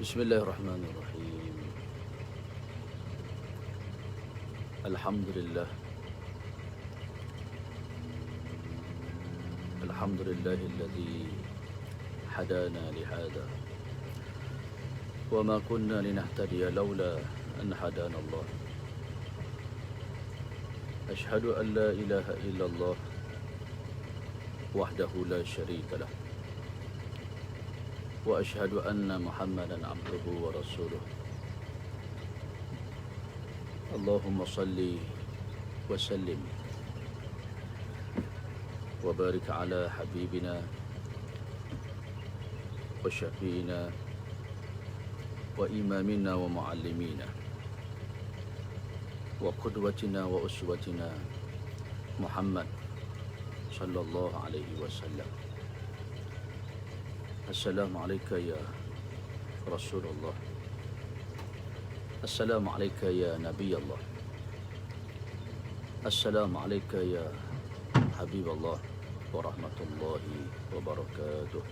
Bismillahirrahmanirrahim. Alhamdulillah. Alhamdulillahilladzi hadana lihada. Wa ma kunna linahtadiya laula an hadana Allah. Ashhadu an la ilaha illallah wahdahu la syarika lah. Wa ashhadu anna Muhammadan abduhu wa rasuluh. Allahumma salli wa sallim wa barik ala habibina wa syafiina wa imamina wa muallimina wa qudwatina wa uswatina Muhammad sallallahu alaihi wasallam. Assalamualaikum ya Rasulullah. Assalamualaikum ya Nabi Allah. Assalamualaikum ya Habib Allah wa rahmatullahi wa barakatuh.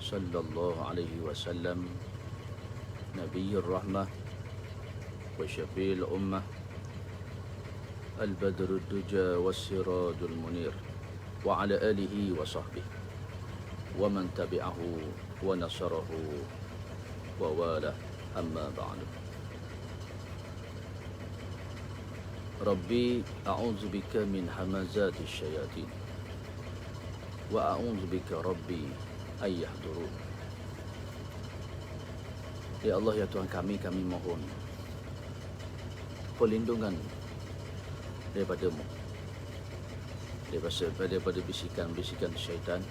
Sallallahu alaihi wasallam, Nabiyyur rahmah wa syafi'il ummah, al-badrud duja was-siradul munir, wa ala alihi wa sahbihi wa man tabi'ahu wa nasarahu wa wala, amma ba'du. Rabbi a'udzu bika min hamazati syayatin wa a'udzu bika rabbi ay yahdurun. Ya Allah, ya Tuhan kami mohon perlindungan daripada-Mu, daripada bisikan-bisikan syaitan,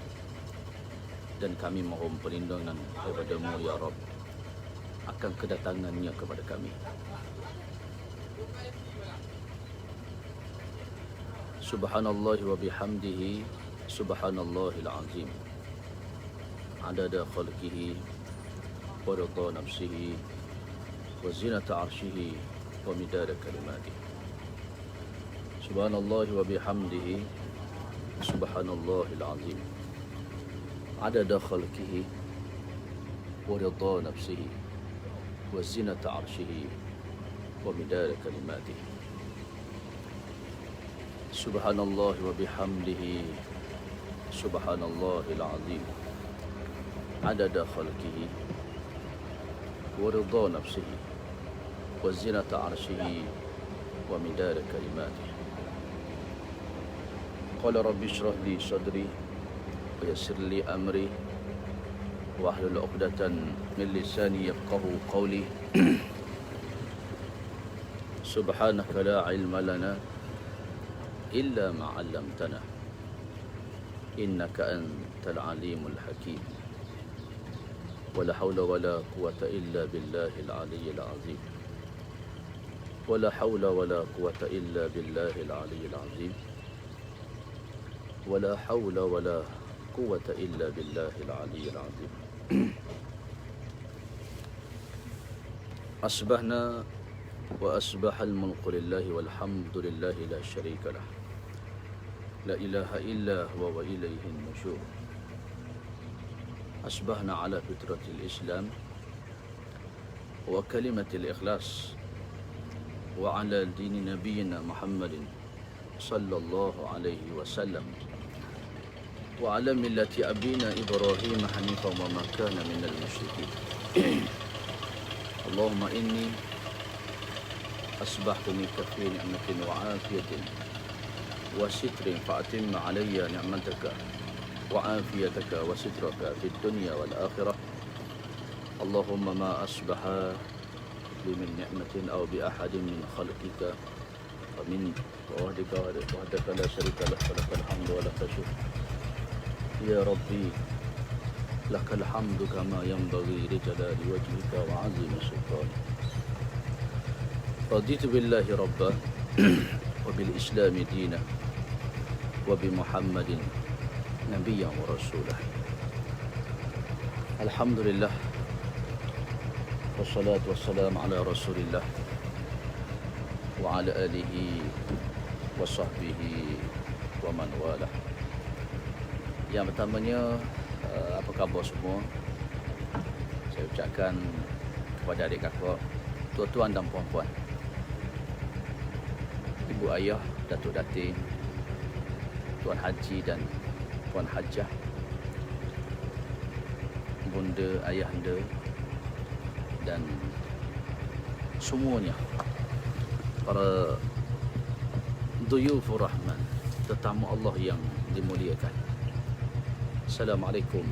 dan kami mohon perlindungan daripada-Mu ya Rabb akan kedatangannya kepada kami. Subhanallah wa bihamdihi, subhanallahil azim, adada khalqihi wa ridha nafsihi wa zinata arshihi wa midada kalimatihi. Subhanallah wa bihamdihi, subhanallahil azim, adada khalqihi wa ridha nafsihi wa zinata arshihi wa midada kalimatihi. Subhanallah wa bihamdihi, subhanallahil azim, adada khalqihi wa ridha nafsihi wa zinata arshihi wa midada kalimatihi. Qala rabbi shrah li sadri wa yassir li amri wahlul 'uqdatan min lisani yafqahu qawli. Subhanaka la ilma lana illa ma 'allamtana innaka antal alimul hakim. Wala hawla wala quwwata illa billahil aliyyil azim. Wala hawla wala quwwata illa billahil aliyyil azim. Wala hawla wala quwwata illa billahil aliyyil azim. Asbahna wa asbahal mulku lillahi walhamdulillahi la syarika lah. La ilaha illa huwa wa ilayhin nusyur. Asbahna ala fitratil Islam wa kalimatil ikhlas wa ala dini nabiyyina Muhammadin sallallahu alaihi wasallam wa ala millati abina Ibrahim hanifan wa ma kana minal musyrikin. Allahumma inni asbahtu minka fi ni'matin wa afiyatin wa sitrin fa'atimma alayya ni'mataka wa afiyataka wa sitraka fid dunya wal akhirah. Allahumma ma asbaha bi min ni'matin aw bi ahadin min khalqika wa min wahdaka la syarika lak, lakal hamdu wa lakal syukr. Ya Rabbi, lakal hamdu kama yanbaghi li jalali wajhika wa 'azimi sultanik. Raditu billahi rabba wa bil islami dina wa bi Muhammadin nabiyyan wa rasulah. Alhamdulillah wassalatu wassalamu ala rasulillah wa ala alihi wa sahbihi wa man wala. Yang pertamanya, apa khabar semua? Saya ucapkan kepada adik kakak, tuan-tuan dan puan-puan, ibu ayah, datuk datin, tuan haji dan puan hajah, bunda, ayahanda dan semuanya para duyufur rahman, tetamu Allah yang dimuliakan. Assalamualaikum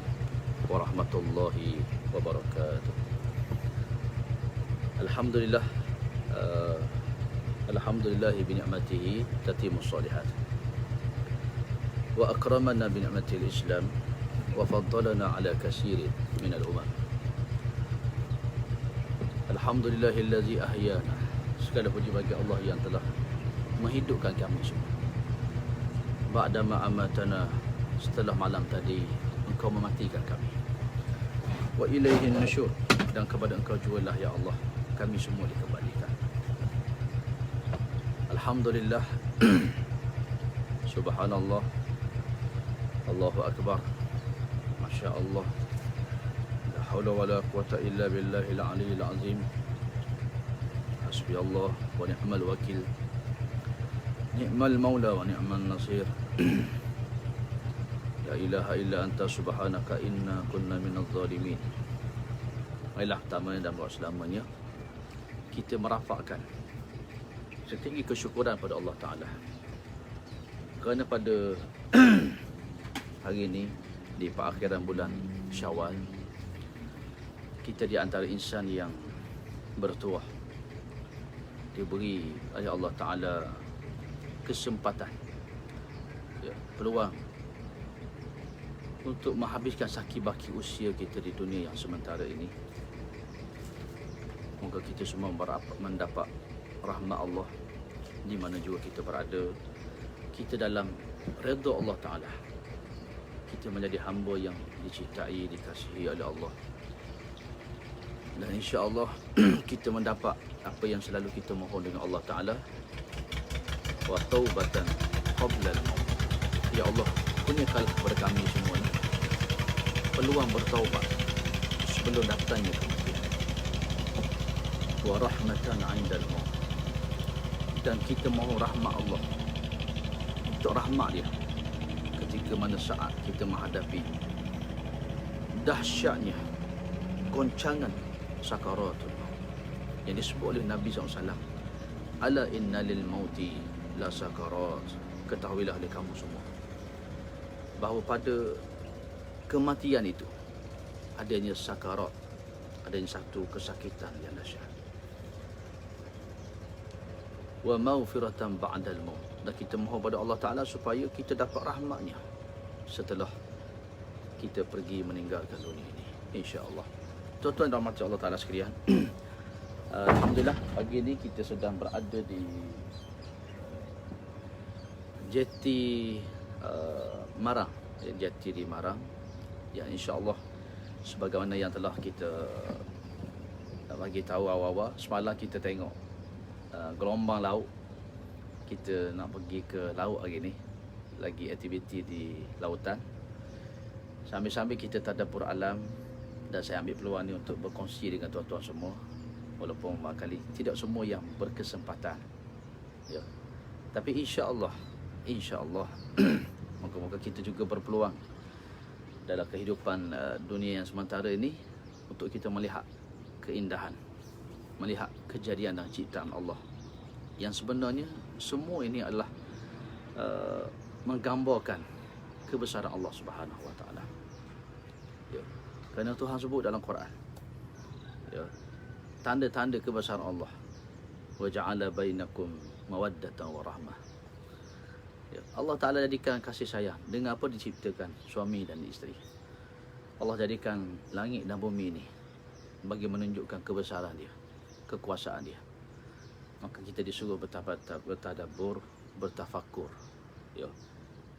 warahmatullahi wabarakatuh. Alhamdulillah, alhamdulillah bi ni'matihi tatimmus shalihat. Wa akramana bi ni'matil Islam wa faddalana ala katsirin minal umam. Alhamdulillahillazi ahyana. Segala puji bagi Allah yang telah menghidupkan kami semua. Ba'dama amatana, setelah malam tadi Engkau mematikan kami. Wa ilaihin nusyur, dan kepada Engkau jugalah ya Allah kami semua dikembalikan. Alhamdulillah. Subhanallah, Allahu akbar, Masya Allah, la haula wala quwata illa billahil aliyyil azim. Hasbi Allah wa ni'mal wakil, ni'mal maula wa ni'mal nasir. La ilaha illa anta subhanaka inna kunna minaz zalimin. Baiklah, pertamanya dan buat selamanya kita merafakkan setinggi kesyukuran pada Allah Ta'ala, kerana pada hari ini di perakhiran bulan Syawal, kita di antara insan yang bertuah diberi oleh Allah Ta'ala kesempatan, peluang untuk menghabiskan saki-baki usia kita di dunia yang sementara ini. Moga kita semua mendapat rahmat Allah di mana juga kita berada. Kita dalam redha Allah Ta'ala, kita menjadi hamba yang dicintai, dikasihi oleh Allah. Dan insya-Allah kita mendapat apa yang selalu kita mohon dengan Allah Ta'ala. Wa taubatan qabla al-maut. Ya Allah, kurniakanlah kepada kami semua ni peluang bertaubat sebelum datangnya kematian. Wa rahmatan 'inda al-maut. Dan kita mohon rahmat Allah, untuk rahmat dia ketika mana saat kita menghadapi dahsyatnya goncangan sakaratul maut yang disebut oleh Nabi SAW. Ala inna lil mauti la sakarat. Ketahuilah oleh kamu semua bahawa pada kematian itu adanya sakarat, adanya satu kesakitan yang dahsyat. Wa maghfiratan ba'dal maut. Dan kita mohon pada Allah Ta'ala supaya kita dapat rahmatnya setelah kita pergi meninggalkan dunia ini, insya-Allah. Tuan-tuan dan rahmat Allah Ta'ala sekalian, alhamdulillah pagi ini kita sedang berada di jeti Marang, jeti di Marang, yang insya-Allah sebagaimana yang telah kita bagi tahu awal-awal, semalam kita tengok gelombang laut. Kita nak pergi ke laut hari ni, lagi aktiviti di lautan. Sambil-sambil kita tadabbur alam, dan saya ambil peluang ni untuk berkongsi dengan tuan-tuan semua, walaupun barangkali tidak semua yang berkesempatan, ya. Tapi insya-Allah moga-moga kita juga berpeluang dalam kehidupan dunia yang sementara ini untuk kita melihat keindahan, melihat kejadian dan ciptaan Allah yang sebenarnya semua ini adalah menggambarkan kebesaran Allah Subhanahu Wa Taala. Ya. Kerana Tuhan sebut dalam Quran, ya, tanda-tanda kebesaran Allah. Wa ja'ala bainakum mawaddatan wa rahmah. Ya. Allah Ta'ala jadikan kasih sayang dengan apa diciptakan suami dan isteri. Allah jadikan langit dan bumi ini bagi menunjukkan kebesaran dia, kekuasaan dia. Maka kita disuruh bertadabbur, bertafakur, ya,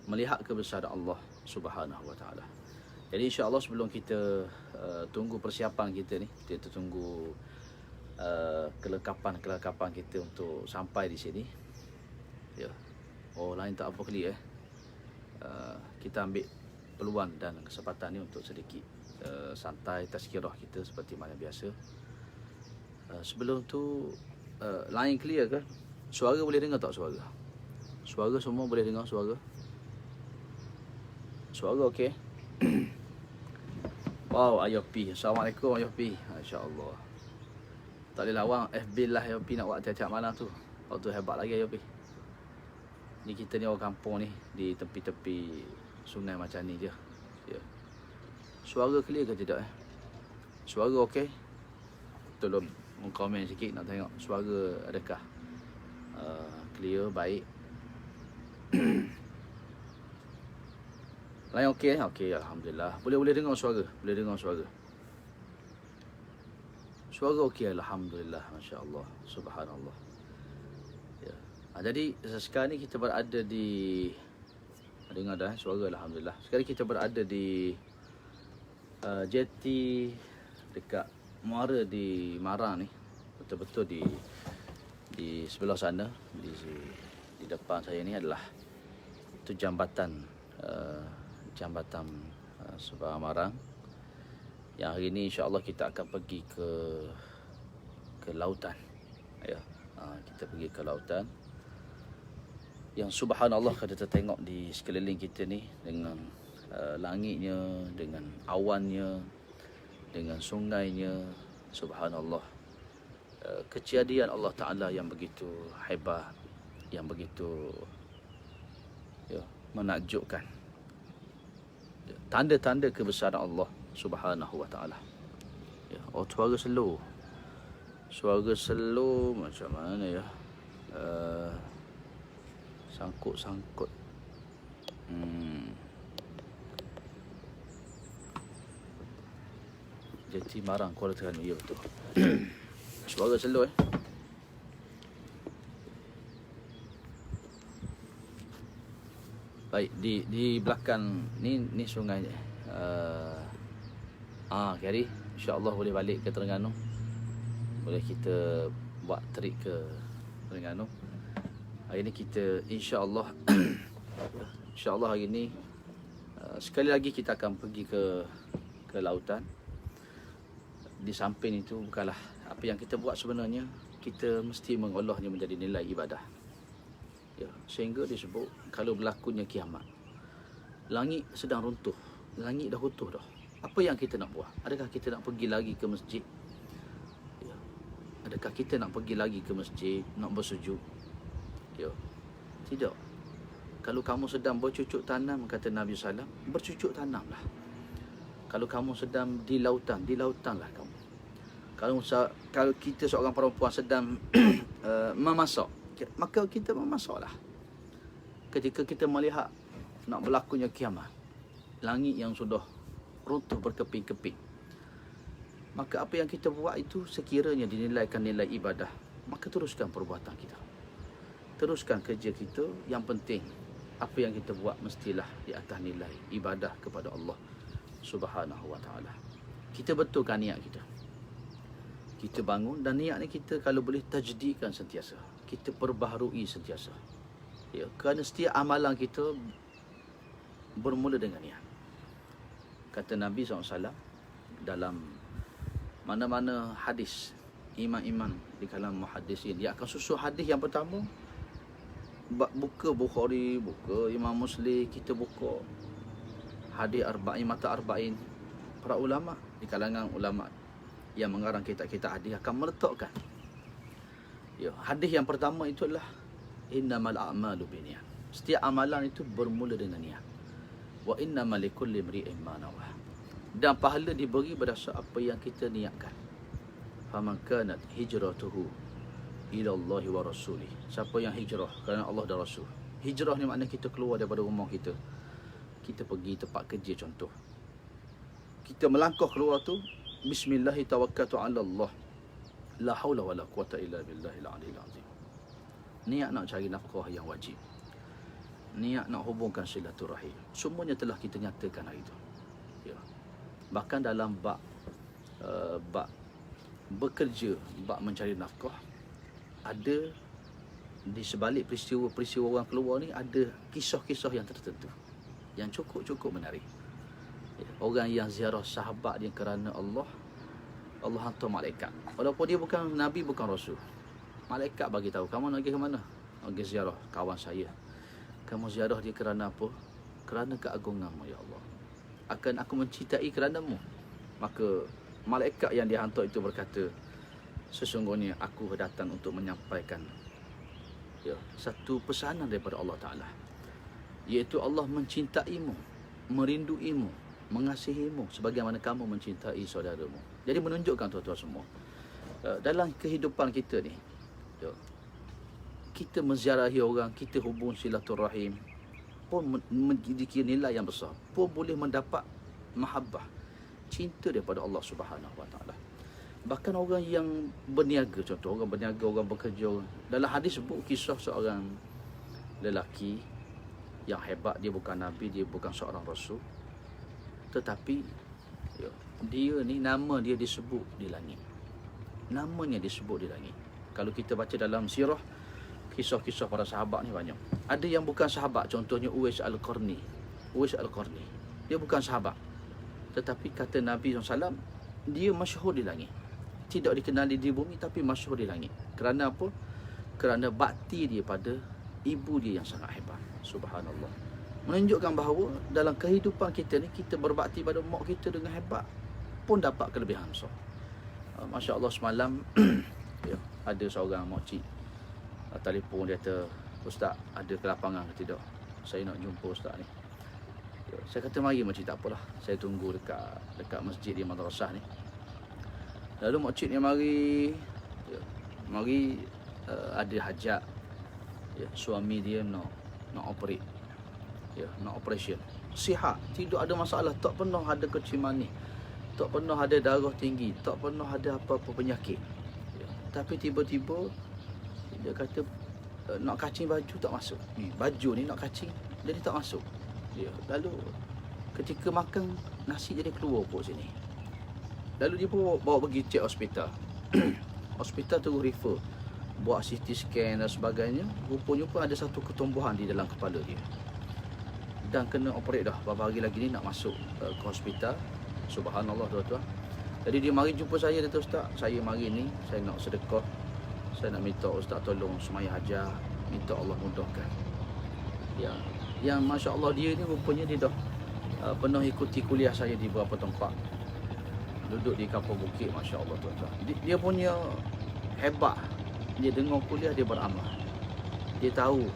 melihat kebesaran Allah Subhanahu Wa Taala. Jadi insya-Allah sebelum kita tunggu persiapan kita ni, kita tunggu kelengkapan kita untuk sampai di sini, ya. Oh, lain tak apa kali kita ambil peluang dan kesempatan ni untuk sedikit santai tazkirah kita seperti mana biasa. Sebelum tu line clear ke? Suara boleh dengar tak suara? Suara semua boleh dengar suara? Suara okey? Wow, Ayah P. Assalamualaikum Ayah P. Masya-Allah. Tak boleh lawan FB lah Ayah P nak buat tiap-tiap malam tu. Kau tu hebat lagi Ayah P. Ni kita ni orang kampung ni, di tepi-tepi sungai macam ni je. Ya. Suara clear ke tidak Suara okey? Tolong komen sikit nak tengok suara adakah clear, baik. Lain okey? Okey, alhamdulillah. Boleh dengar suara. Boleh dengar suara. Suara okey, alhamdulillah, masya-Allah, subhanallah. Ya. Jadi sekarang ni kita berada di, dengar dah suara, alhamdulillah. Sekarang kita berada di jeti dekat muara di Marang ni. Betul-betul di sebelah sana, di depan saya ni adalah itu jambatan Subang Marang. Yang hari ni insya-Allah kita akan pergi ke lautan. Ya. Kita pergi ke lautan. Yang subhanallah kalau kita tengok di sekeliling kita ni, dengan langitnya, dengan awannya, dengan sungainya, subhanallah. Ketiadaan Allah Ta'ala yang begitu hebat, yang begitu menakjubkan. Tanda-tanda kebesaran Allah Subhanahu wa Ta'ala. Ya, suara slow. Suara slow macam mana ya? Sangkut-sangkut. Jeti Marang, Kuala Terengganu, ya betul. Suara slow Baik, di belakang ni sungai. Hari insya-Allah boleh balik ke Terengganu. Boleh kita buat trip ke Terengganu. Hari ni kita insya-Allah insya-Allah hari ni sekali lagi kita akan pergi ke lautan. Di samping itu bukanlah apa yang kita buat sebenarnya, kita mesti mengolahnya menjadi nilai ibadah. Ya, sehingga disebut kalau berlakunya kiamat, langit sedang runtuh, langit dah runtuh dah. Apa yang kita nak buat? Adakah kita nak pergi lagi ke masjid? Ya. Adakah kita nak pergi lagi ke masjid, nak bersujud? Ya. Tidak. Kalau kamu sedang bercucuk tanam, kata Nabi SAW, bercucuk tanamlah. Kalau kamu sedang di lautanlah kamu. Kalau kita seorang perempuan sedang memasak, maka kita memasaklah. Ketika kita melihat nak berlakunya kiamat, langit yang sudah runtuh berkeping-keping, maka apa yang kita buat itu sekiranya dinilaikan nilai ibadah, maka teruskan perbuatan kita, teruskan kerja kita. Yang penting apa yang kita buat mestilah di atas nilai ibadah kepada Allah Subhanahu wa Ta'ala. Kita betulkan niat kita. Kita bangun, dan niat ni kita kalau boleh tajdidkan sentiasa, kita perbaharui sentiasa. Ya, kerana setiap amalan kita bermula dengan niat. Kata Nabi SAW dalam mana-mana hadis, imam-imam di kalangan muhaddisin, dia akan susun hadis yang pertama, buka Bukhari, buka Imam Muslim, kita buka hadis arba'in, mata arba'in. Para ulama di kalangan ulama yang mengarang kitab-kitab hadis akan meletakkan, ya, hadis yang pertama itu adalah innamal a'malu binniyat. Setiap amalan itu bermula dengan niat. Wa innamal likulli imri'in ma nawah. Dan pahala diberi berdasar apa yang kita niatkan. Faman kanat hijratuhu ila Allah wa rasulih. Siapa yang hijrah kerana Allah dan Rasul. Hijrah ni maknanya kita keluar daripada rumah kita. Kita pergi tempat kerja contoh. Kita melangkah keluar tu, bismillahi tawakkaltu ala Allah. La haula wala quwata illa billahil aliyil azim. Niat nak cari nafkah yang wajib. Niat nak hubungkan silaturahim. Semuanya telah kita nyatakan hari itu. Ya. Bahkan dalam bab bekerja, bab mencari nafkah, ada di sebalik peristiwa-peristiwa orang keluar ni ada kisah-kisah yang tertentu yang cukup menarik. Orang yang ziarah sahabat dia kerana Allah, Allah hantar malaikat. Walaupun dia bukan Nabi, bukan Rasul, malaikat bagi tahu, kamu nak pergi ke mana? Pergi ziarah kawan saya. Kamu ziarah dia kerana apa? Kerana keagunganmu ya Allah. Akan aku mencintai kerana-Mu. Maka malaikat yang dihantar itu berkata, sesungguhnya aku datang untuk menyampaikan satu pesanan daripada Allah Ta'ala, iaitu Allah mencintaimu, merinduimu, mengasihimu sebagaimana kamu mencintai saudaramu. Jadi menunjukkan tuan-tuan semua, dalam kehidupan kita ni, kita menziarahi orang, kita hubung silaturahim pun memiliki nilai yang besar, pun boleh mendapat mahabbah, cinta daripada Allah Subhanahu Wa Taala. Bahkan orang yang berniaga, contoh orang berniaga, orang bekerja, dalam hadis sebut kisah seorang lelaki yang hebat. Dia bukan Nabi, dia bukan seorang Rasul, tetapi dia ni nama dia disebut di langit. Namanya disebut di langit. Kalau kita baca dalam sirah, kisah-kisah para sahabat ni banyak. Ada yang bukan sahabat, contohnya Uwais Al-Qarni. Uwais Al-Qarni, dia bukan sahabat, tetapi kata Nabi SAW, dia masyhur di langit. Tidak dikenali di bumi, tapi masyhur di langit. Kerana apa? Kerana bakti dia pada ibu dia yang sangat hebat. Subhanallah. Menunjukkan bahawa dalam kehidupan kita ni, kita berbakti pada mak kita dengan hebat pun dapat kelebihan besar. Masya Allah, semalam ada seorang makcik telefon, dia kata, Ustaz, ada kelapangan ke tidak? Saya nak jumpa Ustaz ni. Saya kata, mari makcik, tak apalah, saya tunggu dekat masjid di madrasah ni. Lalu makcik ni mari ada hajat, suami dia nak operate, nak operation. Sihat, tidak ada masalah, tak pernah ada kecil manis, tak pernah ada darah tinggi, tak pernah ada apa-apa penyakit. Tapi tiba-tiba dia kata nak kacing baju tak masuk. Baju ni nak kacing, jadi tak masuk. Lalu ketika makan, nasi jadi keluar pun sini. Lalu dia pun bawa pergi cek hospital. Hospital tu refer, buat CT scan dan sebagainya. Rupanya pun ada satu ketumbuhan di dalam kepala dia, dan kena operate dah. Beberapa hari lagi ni nak masuk ke hospital. Subhanallah tuan-tuan. Jadi dia mari jumpa saya, dia kata, Ustaz, saya mari ni, saya nak sedekah, saya nak minta Ustaz tolong semaya hajat, minta Allah mudahkan. Yang Masya Allah, dia ni rupanya dia dah pernah ikuti kuliah saya di beberapa tempat, duduk di kampung bukit. Masya Allah tuan-tuan. Dia punya hebat, dia dengar kuliah, dia beramal. Dia tahu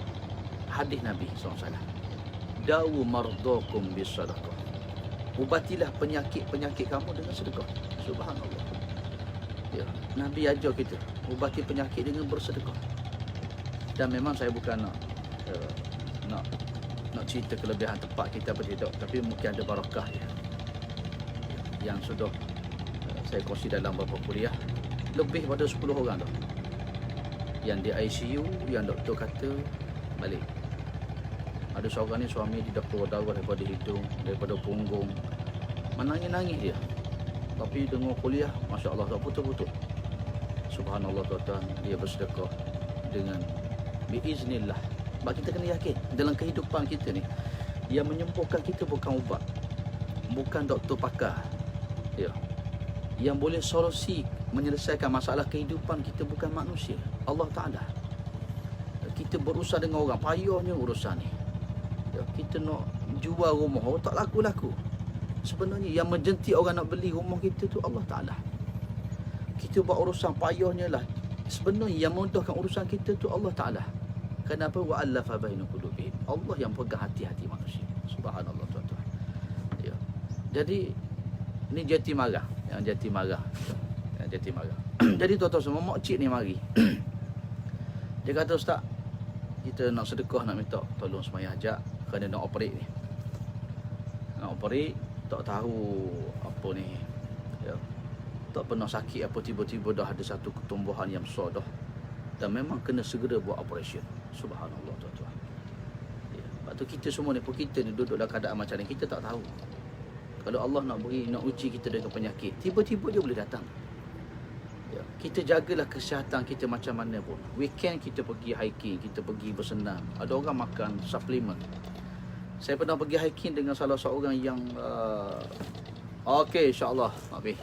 hadis Nabi SAW, dawu mardakum bisadaqah, ubatilah penyakit-penyakit kamu dengan sedekah. Subhanallah. Nabi ajar kita ubati penyakit dengan bersedekah. Dan memang saya bukan nak cerita kelebihan tempat kita apa tidak, tapi mungkin ada barakah yang sudah saya kongsi dalam beberapa kuliah. Lebih pada 10 orang dah yang di ICU, yang doktor kata balik. Ada seorang ni, suami dia dah keluar darah daripada hidung, daripada punggung, menangis-nangis dia. Tapi dengar kuliah, Masya Allah, tak putus-putus. Subhanallah tuan-tuan, dia bersedekah dengan biiznillah. Sebab kita kena yakin dalam kehidupan kita ni, yang menyembuhkan kita bukan ubat, bukan doktor pakar. Yang boleh solusi menyelesaikan masalah kehidupan kita bukan manusia, Allah Ta'ala. Kita berusaha dengan orang, payahnya urusan ni. Kita nak jual rumah, orang tak laku-laku. Sebenarnya yang menjentik orang nak beli rumah kita tu Allah Ta'ala. Kita buat urusan, payahnya lah. Sebenarnya yang mudahkan urusan kita tu Allah Ta'ala. Kenapa? Wa'allafa baina qulubihim. Allah yang pegang hati-hati manusia. Subhanallah tuan-tuan. Jadi ni Jati Marah. Yang Jati Marah. Jadi tuan-tuan semua, makcik ni mari. Dia kata, Ustaz, kita nak sedekah, nak minta tolong semaya hajat, kerana nak operate ni. Nak operate, tak tahu apa ni, tak pernah sakit apa, tiba-tiba dah ada satu ketumbuhan yang besar dah, dan memang kena segera buat operation. Subhanallah tuan-tuan. Lepas tu kita semua ni, kita ni duduk dalam keadaan macam ni, kita tak tahu. Kalau Allah nak uji kita dengan penyakit, tiba-tiba dia boleh datang. Kita jagalah kesihatan kita macam mana pun. Weekend kita pergi hiking, kita pergi bersenam. Ada orang makan suplemen. Saya pernah pergi hiking dengan salah seorang yang okey, insya-Allah, Mak Pi.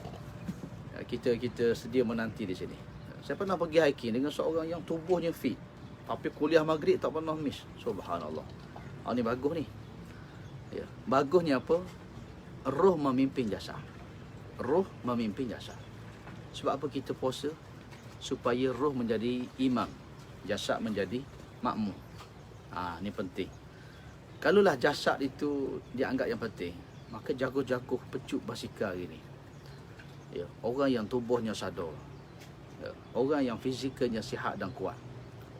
Kita sedia menanti di sini. Saya pernah pergi hiking dengan seorang yang tubuhnya fit. Tapi kuliah maghrib tak pernah miss. Subhanallah. Ni bagus ni. Ya, bagusnya apa? Roh memimpin jasad. Roh memimpin jasad. Sebab apa kita puasa? Supaya roh menjadi imam, jasad menjadi makmum. Ni penting. Kalaulah jasad itu dianggap yang penting, maka jago-jago pecut basikal ini, ya, orang yang tubuhnya sadar, ya, orang yang fizikalnya sihat dan kuat,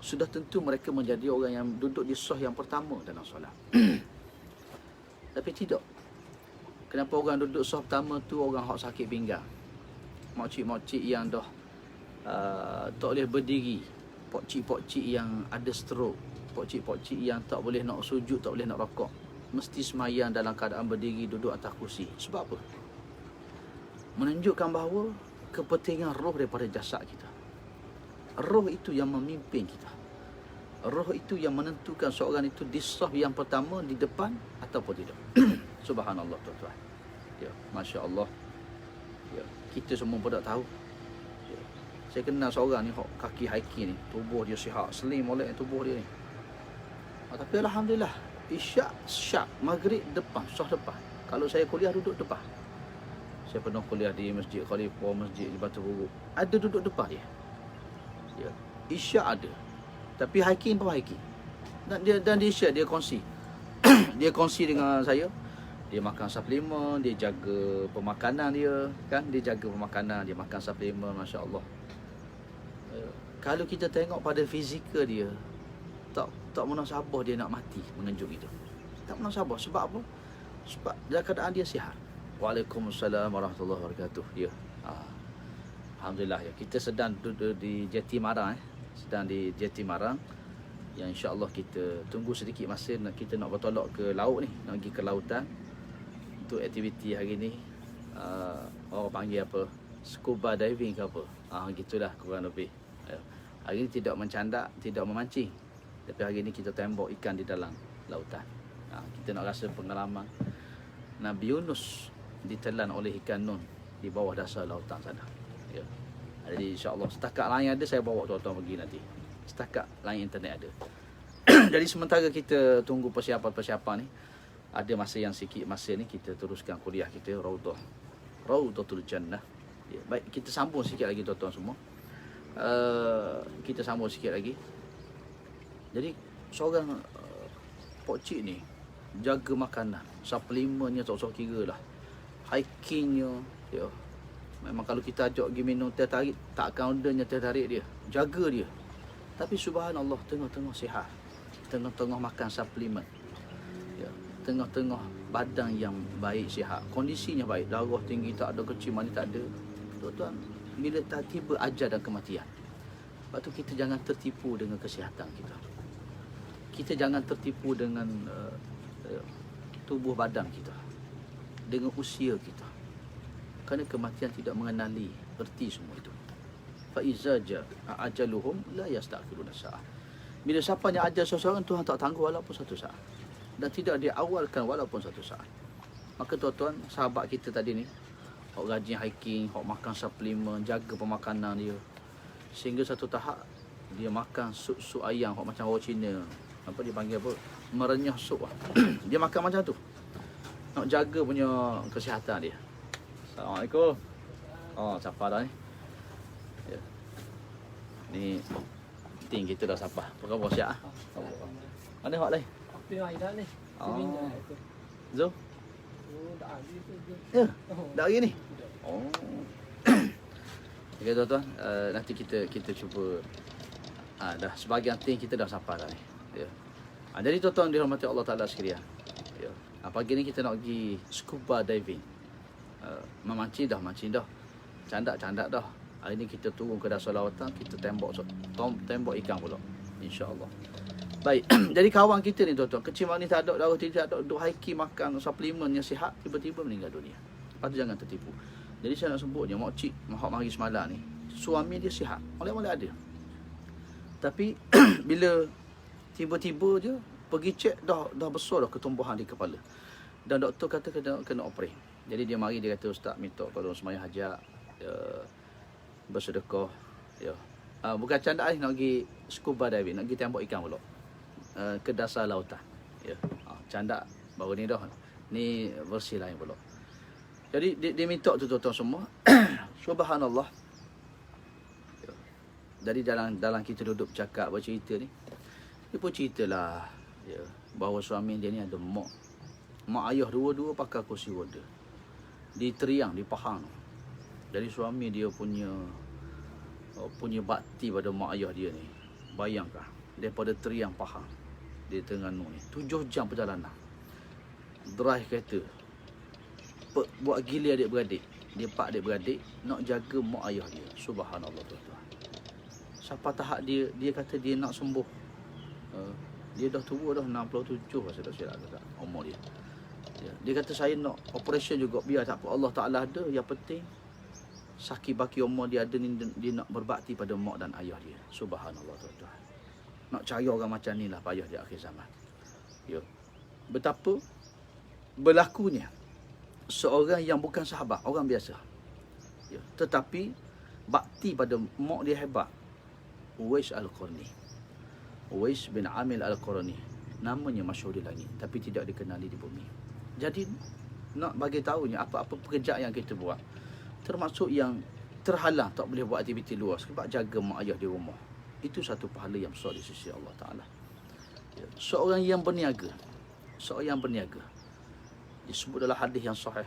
sudah tentu mereka menjadi orang yang duduk di saf yang pertama dalam solat. Tapi tidak. Kenapa orang duduk saf pertama tu orang hak sakit pinggang, makcik-makcik yang dah tak boleh berdiri, pokcik-pokcik yang ada stroke, pokcik-pokcik yang tak boleh nak sujud, tak boleh nak rokok, mesti semayang dalam keadaan berdiri duduk atas kursi. Sebab apa? Menunjukkan bahawa kepentingan roh daripada jasad kita. Roh itu yang memimpin kita. Roh itu yang menentukan seorang itu di saf yang pertama, di depan ataupun tidak. Subhanallah, tuan-tuan. Ya, Masya Allah. Ya, kita semua pun tak tahu. Ya, saya kenal seorang ni, kaki hiking ni, tubuh dia sihat, slim molek tubuh dia ni. Tapi alhamdulillah, isyak, syak, maghrib depan, saf depan. Kalau saya kuliah duduk depan. Saya pernah kuliah di Masjid Khalifah, Masjid di Batu Buruk. Ada duduk depan dia. Ya, isyak ada. Tapi hiking pun hiking. Dan dia share, dia kongsi. Dia kongsi dengan saya. Dia makan suplemen, dia jaga pemakanan dia, kan? Dia jaga pemakanan, dia makan suplemen, masya-Allah. Kalau kita tengok pada fizikal dia, tak munasabah dia nak mati menunjuk itu. Tak munasabah. Sebab apa? Sebab dalam keadaan dia sihat. Waalaikumsalam warahmatullahi wabarakatuh. Ya. Alhamdulillah ya. Kita sedang duduk di Jeti Marang sedang di Jeti Marang, yang insya-Allah kita tunggu sedikit masa kita nak bertolak ke laut ni, nak pergi ke lautan untuk aktiviti hari ni. Orang panggil apa? Scuba diving ke apa? Gitulah kurang lebih. Ya. Hari ni tidak mencandak, tidak memancing. Tapi hari ni kita tembak ikan di dalam lautan. Kita nak rasa pengalaman Nabi Yunus ditelan oleh ikan nun di bawah dasar lautan sana. Ya. Jadi insya-Allah setakat lain ada, saya bawa tuan-tuan pergi nanti. Setakat lain internet ada. Jadi sementara kita tunggu persiapan-persiapan ni, ada masa yang sikit masa ni kita teruskan kuliah kita Raudhatul Jannah. Ya, baik, kita sambung sikit lagi tuan-tuan semua. Kita sambung sikit lagi. Jadi seorang pokcik ni jaga makanan, suplemennya tak usah kira lah, hikingnya, ya. Memang kalau kita ajak pergi minum teh tarik, tak akan ordernya teh tarik dia, jaga dia. Tapi subhanallah, tengah-tengah sihat, tengah-tengah makan suplemen, ya, tengah-tengah badan yang baik, sihat, kondisinya baik, darah tinggi tak ada, kecil manis tak ada. Tuan-tuan, bila tiba ajal dan kematian, sebab tu kita jangan tertipu dengan kesihatan kita. Kita jangan tertipu dengan tubuh badan kita, dengan usia kita. Kerana kematian tidak mengenali erti semua itu. Fa iza jaa ajaluhum la yastakhiruna sa'ah. Bila sampainya ajal seseorang, Tuhan tak tangguh walaupun satu saat, dan tidak diawalkan walaupun satu saat. Maka tuan-tuan, sahabat kita tadi ni, hok rajin hiking, hok makan suplemen, jaga pemakanan dia, sehingga satu tahap dia makan sup ayam hok macam orang Cina, apa dia panggil apa, merenyah sup. Dia makan macam tu, nak jaga punya kesihatan dia. Assalamualaikum. Siapa dah ni? Ya. Ni ting kita dah siapa? Apa khabar siap ah? Mana hak lain? Apa yang dah ni? Zo? Dah habis tu. Ya. Dah hari ni. Okey tuan-tuan, nanti kita cuba dah sebahagian ting kita dah siapa dah ni. Ya. Jadi tuan-tuan dirahmati Allah Taala sekalian. Ya. Pagi ni kita nak pergi scuba diving. Memancing dah, candak dah. Hari ni kita turun ke dasar lautan, kita tembak ikan pula, insya-Allah. Baik. Jadi kawan kita ni tuan-tuan, kecil manis tak ada, darah tinggi tak ada, duk hiking, makan suplemen yang sihat, tiba-tiba meninggal dunia. Lepas tu jangan tertipu. Jadi saya nak sebutnya, makcik mahak mari semalam ni, suami dia sihat, oleh-oleh ada. Tapi bila tiba-tiba je Pergi cek dah besar dah ketumbuhan di kepala. Dan doktor kata kena operate. Jadi dia mari, dia kata, ustaz minta tolong sembahyang hajat, bersedekah, ya. Bukan candaan nak pergi scuba diving, nak pergi tembak ikan pula. Ke dasar lautan. Ya. Canda baru ni dah. Ni versi lain pula. Jadi dia minta tu tuan-tuan semua. Subhanallah. Ya. Jadi dalam kita duduk bercakap bercerita ni, dia pun ceritalah, ya, bahawa suami dia ni ada mak ayah dua-dua pakai kursi roda. Di Teriang, di Pahang. Jadi suami dia punya bakti pada mak ayah dia ni. Bayangkan, daripada Teriang Pahang, di Terengganu ni, 7 jam perjalanan. Drive kereta. Buat gila adik-beradik. Dia 4 adik-beradik nak jaga mak ayah dia. Subhanallah tuan-tuan. Sampai tahap dia kata dia nak sembuh. Dia dah tua dah, 67 saya tak silap umur dia. Dia kata saya nak operation juga, biar tak apa, Allah Ta'ala ada. Yang penting sakit baki umur dia ada ni, dia nak berbakti pada mak dan ayah dia. Subhanallah tuan-tuan. Nak cari orang macam ni lah payah di akhir zaman. Ya. Betapa berlakunya seorang yang bukan sahabat, orang biasa. Ya. Tetapi bakti pada mak dia hebat. Uwais Al-Qarni. Uwais bin Amil Al-Qarni. Namanya masyhur di langit, tapi tidak dikenali di bumi. Jadi nak bagi tahunya apa-apa pekerjaan yang kita buat, termasuk yang terhalang tak boleh buat aktiviti luar sebab jaga mak ayah di rumah, itu satu pahala yang besar di sisi Allah Ta'ala. Ya. Seorang yang berniaga, disebut dalam hadis yang sahih,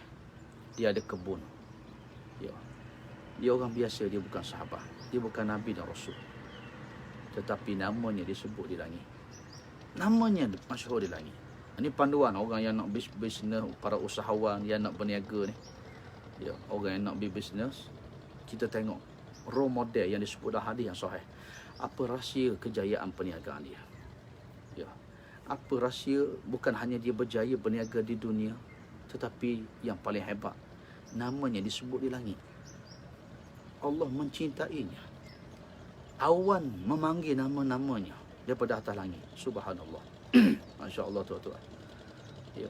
dia ada kebun. Ya. Dia orang biasa, dia bukan sahabat, dia bukan Nabi dan Rasul, tetapi namanya disebut di langit. Namanya masyhur di langit. Ini panduan orang yang nak bisnes, para usahawan yang nak berniaga ni. Ya, orang yang nak bisnes, kita tengok role model yang disebut dalam hadis yang sahih. Apa rahsia kejayaan perniagaan dia? Ya. Apa rahsia, bukan hanya dia berjaya berniaga di dunia, tetapi yang paling hebat, namanya disebut di langit. Allah mencintainya. Awan memanggil nama-namanya daripada atas langit. Subhanallah. Masya Allah tuan-tuan. Ya.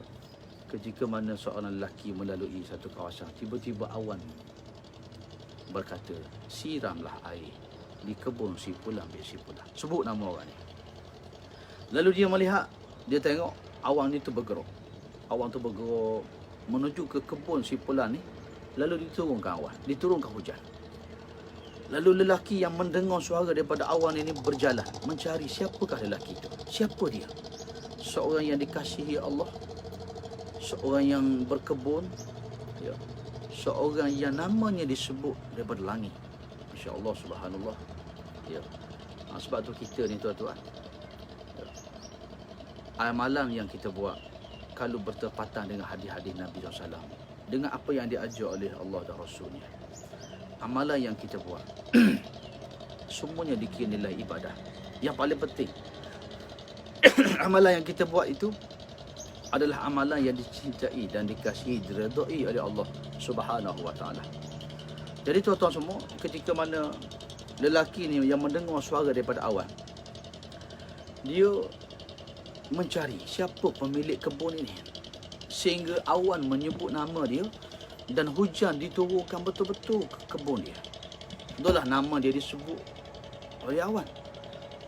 Ketika mana seorang lelaki melalui satu kawasan, tiba-tiba awan berkata, siramlah air di kebun si fulan bin si fulan. Sebut nama orang ni. Lalu dia melihat, dia tengok awan itu bergerak. Awan tu bergerak menuju ke kebun si fulan ni. Lalu diturunkan awan, diturunkan hujan. Lalu lelaki yang mendengar suara daripada awan ini berjalan mencari siapakah lelaki itu. Siapa dia? Seorang yang dikasihi Allah, seorang yang berkebun, ya, seorang yang namanya disebut daripada langit. Masya Allah, subhanallah. Ya. Sebab tu kita ni tuan-tuan, ya, amalan yang kita buat kalau bertepatan dengan hadis-hadis Nabi SAW, dengan apa yang diajar oleh Allah dan Rasulnya, amalan yang kita buat semuanya dikira nilai ibadah. Yang paling penting, amalan yang kita buat itu adalah amalan yang dicintai dan dikasihi, diredai oleh Allah Subhanahu wa taala. Jadi tuan-tuan semua, ketika mana lelaki ni yang mendengar suara daripada awan, dia mencari siapa pemilik kebun ini, sehingga awan menyebut nama dia dan hujan diturunkan betul-betul ke kebun dia. Itulah nama dia disebut oleh awan.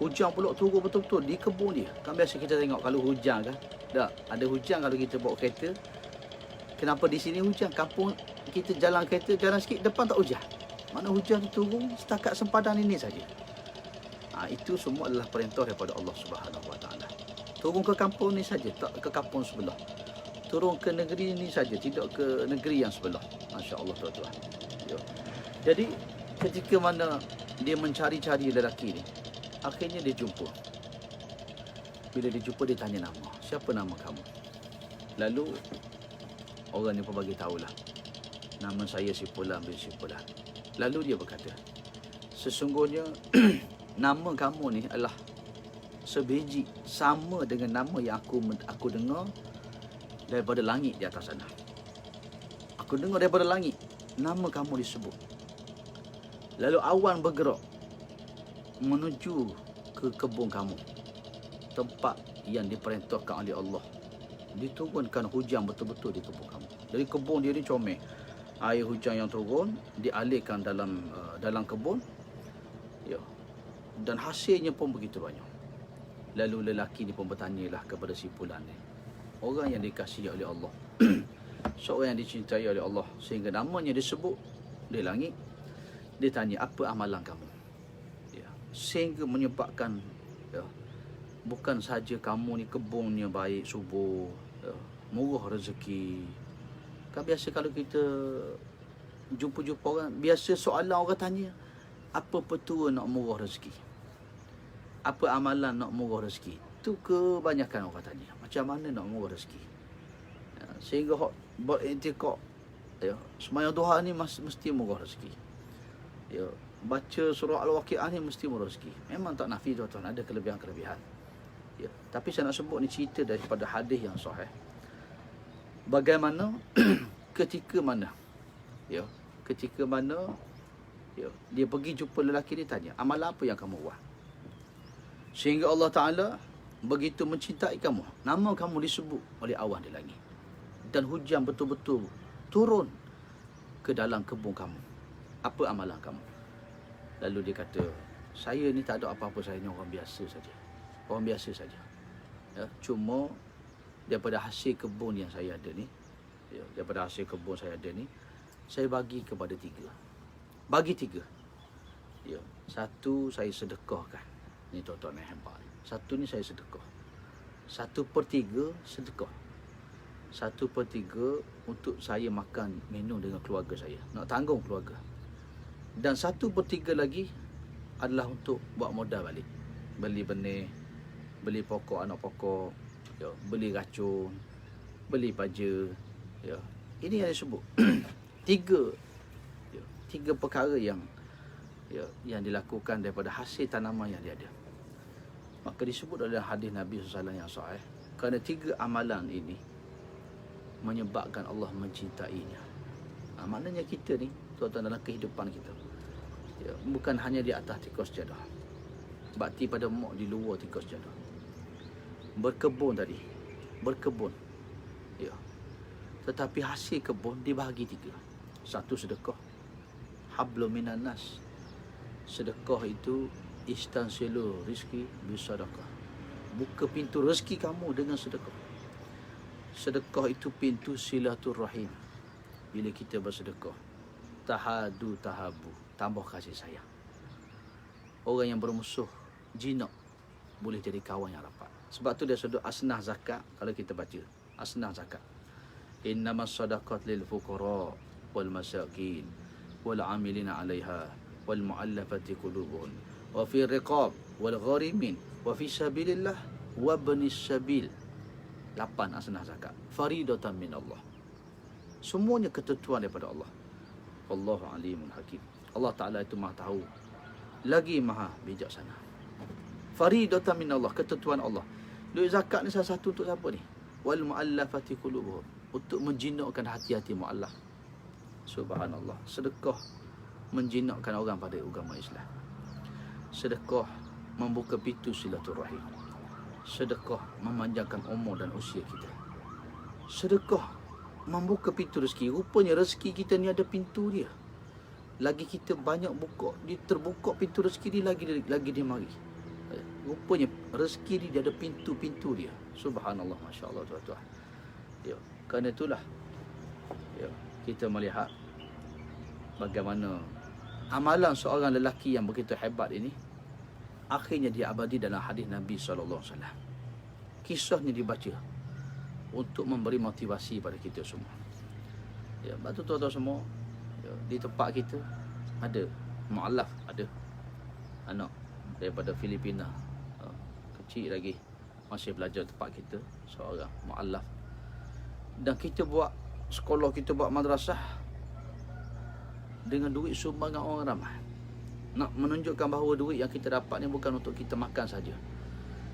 Hujan pula turun betul-betul di kebun dia. Kan biasa kita tengok kalau hujan kan, tak ada hujan kalau kita bawa kereta. Kenapa di sini hujan? Kampung kita jalan kereta, jalan sikit depan tak hujan. Mana hujan turun setakat sempadan ini saja. Itu semua adalah perintah daripada Allah Subhanahu wa taala. Turun ke kampung ni saja, tak ke kampung sebelah. Turun ke negeri ni saja, tidak ke negeri yang sebelah. Masya-Allah tuan-tuan. Ya. Jadi ketika mana dia mencari-cari lelaki ni, akhirnya dia jumpa. Bila dia jumpa, dia tanya nama. Siapa nama kamu? Lalu orang ni pun bagi tahulah, nama saya si fulan bin si fulan. Lalu dia berkata, sesungguhnya nama kamu ni adalah sebiji sama dengan nama yang aku dengar daripada langit di atas sana. Aku dengar daripada langit nama kamu disebut. Lalu awan bergerak menuju ke kebun kamu, tempat yang diperintahkan oleh Allah. Diturunkan hujan betul-betul di kebun kamu. Jadi kebun dia ni comel. Air hujan yang turun dialirkan dalam kebun. Ya. Dan hasilnya pun begitu banyak. Lalu lelaki ni pun bertanyalah kepada si fulan ni. Orang yang dikasihi oleh Allah. Seorang yang dicintai oleh Allah sehingga namanya disebut di langit. Dia tanya, apa amalan kamu? Ya. Sehingga menyebabkan ya, bukan saja kamu ni kebunnya baik, subur, ya, murah rezeki. Kan biasa kalau kita jumpa-jumpa orang, biasa soalan orang tanya, apa petua nak murah rezeki? Apa amalan nak murah rezeki? Itu kebanyakan orang tanya. Macam mana nak murah rezeki? Ya, sehingga buat i'tikad, ya, sembahyang duha ni mesti murah rezeki. Ya, baca surah Al-Waqiah ni mesti murah rezeki. Memang tak nafi tuan-tuan, ada kelebihan-kelebihan. Ya, tapi saya nak sebut ni cerita daripada hadis yang sahih. Bagaimana ketika mana ya, dia pergi jumpa lelaki ni, tanya, amalan apa yang kamu buat sehingga Allah Ta'ala begitu mencintai kamu, nama kamu disebut oleh awan di langit dan hujan betul-betul turun ke dalam kebun kamu. Apa amalan kamu? Lalu dia kata, saya ni tak ada apa-apa, saya ni orang biasa saja. Orang biasa saja. Ya, cuma daripada hasil kebun yang saya ada ni, ya, daripada hasil kebun saya ada ni, saya bagi kepada 3. Bagi 3. Ya, 1 saya sedekahkan. Ni tuan-tuan yang hebat. 1 ni saya sedekah. 1/3 sedekah. 1/3 untuk saya makan minum dengan keluarga saya, nak tanggung keluarga. Dan 1/3 lagi adalah untuk buat modal balik. Beli benih, beli pokok, anak pokok, ya, beli racun, beli baja. Ya. Ini yang disebut 3 perkara yang dilakukan daripada hasil tanaman yang dia ada. Maka disebut dalam hadis Nabi SAW yang sahih, kerana 3 amalan ini menyebabkan Allah mencintainya. Maknanya kita ni tuan-tuan, dalam kehidupan kita, ya, bukan hanya di atas tikus sejadah, bakti pada mak di luar tikus sejadah. Berkebun tadi, berkebun, ya, tetapi hasil kebun dibahagi 3. 1 sedekah, hablum minan nas. Sedekah itu istansilu rizki bisadaqah. Buka pintu rezeki kamu dengan sedekah. Sedekah itu pintu silaturrahim. Bila kita bersedekah, tahadu tahabu, tambah kasih sayang. Orang yang bermusuh jinak boleh jadi kawan yang rapat. Sebab tu dia sebut asnah zakat. Kalau kita baca asnah zakat, innamas sadaqat lil fuqara wal masakin wal amilina 'alaiha wal mu'allafati qulubuhum wa fi riqab wal gharimin wa fi sabilillah wa ibnis sabil. 8 asnah zakat, faridatan min Allah. Semuanya ketentuan daripada Allah. Wallahu alimun hakim. Allah Ta'ala itu maha tahu, lagi maha bijaksana. Faridatan min Allah, ketentuan Allah. Duit zakat ni salah satu untuk siapa ni? Wal mu'allafati qulubuhum, untuk menjinakkan hati-hati mu'allaf. Subhanallah. Sedekah menjinakkan orang pada agama Islam. Sedekah membuka pintu silaturahim. Sedekah memanjangkan umur dan usia kita. Sedekah membuka pintu rezeki. Rupanya rezeki kita ni ada pintu dia. Lagi kita banyak buka, dia terbuka pintu rezeki dia, lagi dia mari. Rupanya rezeki dia ada pintu-pintu dia. Subhanallah, masya-Allah tuan-tuan. Ya, kerana itulah ya, kita melihat bagaimana amalan seorang lelaki yang begitu hebat ini akhirnya dia abadi dalam hadis Nabi sallallahu alaihi wasallam. Kisahnya dibaca untuk memberi motivasi pada kita semua. Ya, betul tuan-tuan semua, ya, di tempat kita ada mu'allaf, ada anak daripada Filipina, kecil lagi, masih belajar tempat kita, seorang mu'allaf. Dan kita buat sekolah, kita buat madrasah dengan duit sumbangan orang ramai. Nak menunjukkan bahawa duit yang kita dapat ni bukan untuk kita makan saja,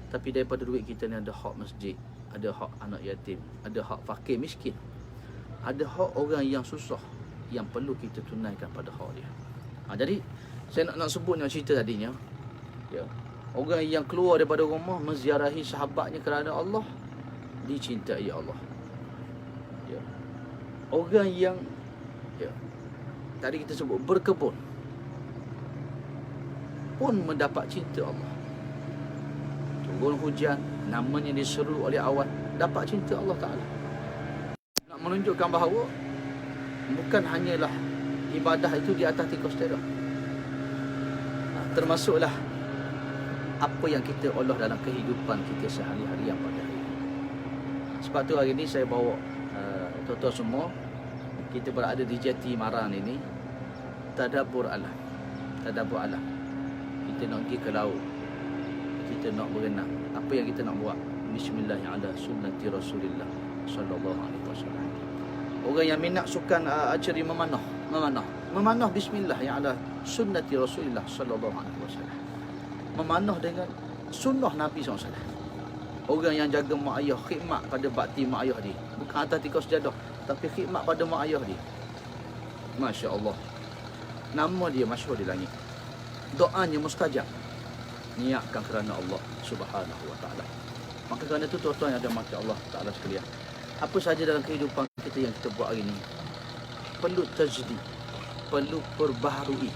tapi daripada duit kita ni ada hak masjid, ada hak anak yatim, ada hak fakir miskin, ada hak orang yang susah yang perlu kita tunaikan pada hak dia. Jadi saya nak sebutnya cerita tadinya, ya, Orang yang keluar daripada rumah menziarahi sahabatnya kerana Allah, dicintai Allah. Ya. Orang yang tadi kita sebut berkebun pun mendapat cinta Allah. Turun hujan, namanya diseru oleh awan, dapat cinta Allah Ta'ala. Nak menunjukkan bahawa bukan hanyalah ibadah itu di atas tikus terok, termasuklah apa yang kita olah dalam kehidupan kita sehari-hari yang pada hari ini. Sebab tu hari ini saya bawa tuan-tuan semua, kita berada di Jati Maran ini, tadabbur alam. Tadabbur alam. Kita nak pergi ke laut, kita nak berenang. Apa yang kita nak buat? Bismillah ala sunnati Rasulillah sallallahu alaihi wasallam. Orang yang minat sukan archery memanah bismillah ala sunnati Rasulillah sallallahu alaihi wasallam. Memanah dengan sunnah Nabi SAW. Orang yang jaga mak ayah, khidmat pada bakti mak ayah dia, bukan atas tikus sejadah, tapi khidmat pada mak ayah dia. Masya Allah, nama dia masyhur di langit, doanya mustajab. Niatkan kerana Allah Subhanahu wa ta'ala. Maka kerana itu tuan-tuan yang ada mati Allah Ta'ala sekalian, apa sahaja dalam kehidupan kita yang kita buat hari ini perlu tajdid, perlu perbaharui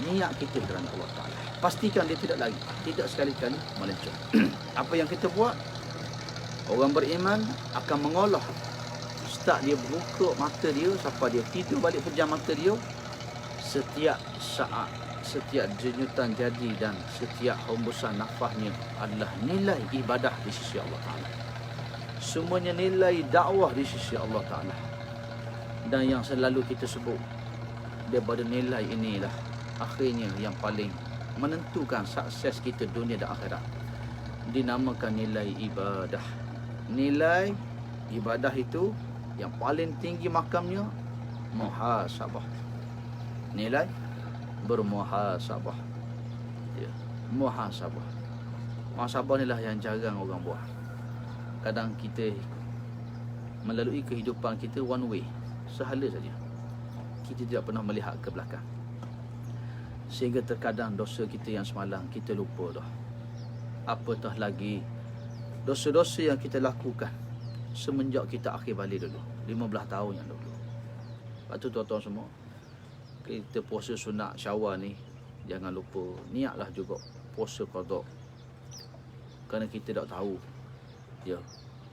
niat kita kerana Allah Ta'ala. Pastikan dia tidak lagi, tidak sekali-kali melencong. Apa yang kita buat, orang beriman akan mengolah. Start dia buka mata dia sampai dia tidur balik pejam mata dia, setiap saat, setiap denyutan jadi dan setiap hembusan nafasnya adalah nilai ibadah di sisi Allah Ta'ala. Semuanya nilai dakwah di sisi Allah Ta'ala. Dan yang selalu kita sebut, daripada nilai inilah akhirnya yang paling menentukan sukses kita dunia dan akhirat, dinamakan nilai ibadah. Nilai ibadah itu yang paling tinggi makamnya muhasabah. Nilai bermuhasabah. Ya, muhasabah. Muhasabah inilah yang jarang orang buat. Kadang kita melalui kehidupan kita one way, sehala saja. Kita tidak pernah melihat ke belakang. Sehingga terkadang dosa kita yang semalam kita lupa dah. Apatah lagi dosa-dosa yang kita lakukan semenjak kita akhir balik dulu, 15 tahun yang dulu. Lepas tu tuan-tuan semua, kita puasa sunat Syawal ni, jangan lupa niatlah juga puasa qada. Kerana kita tak tahu, ya,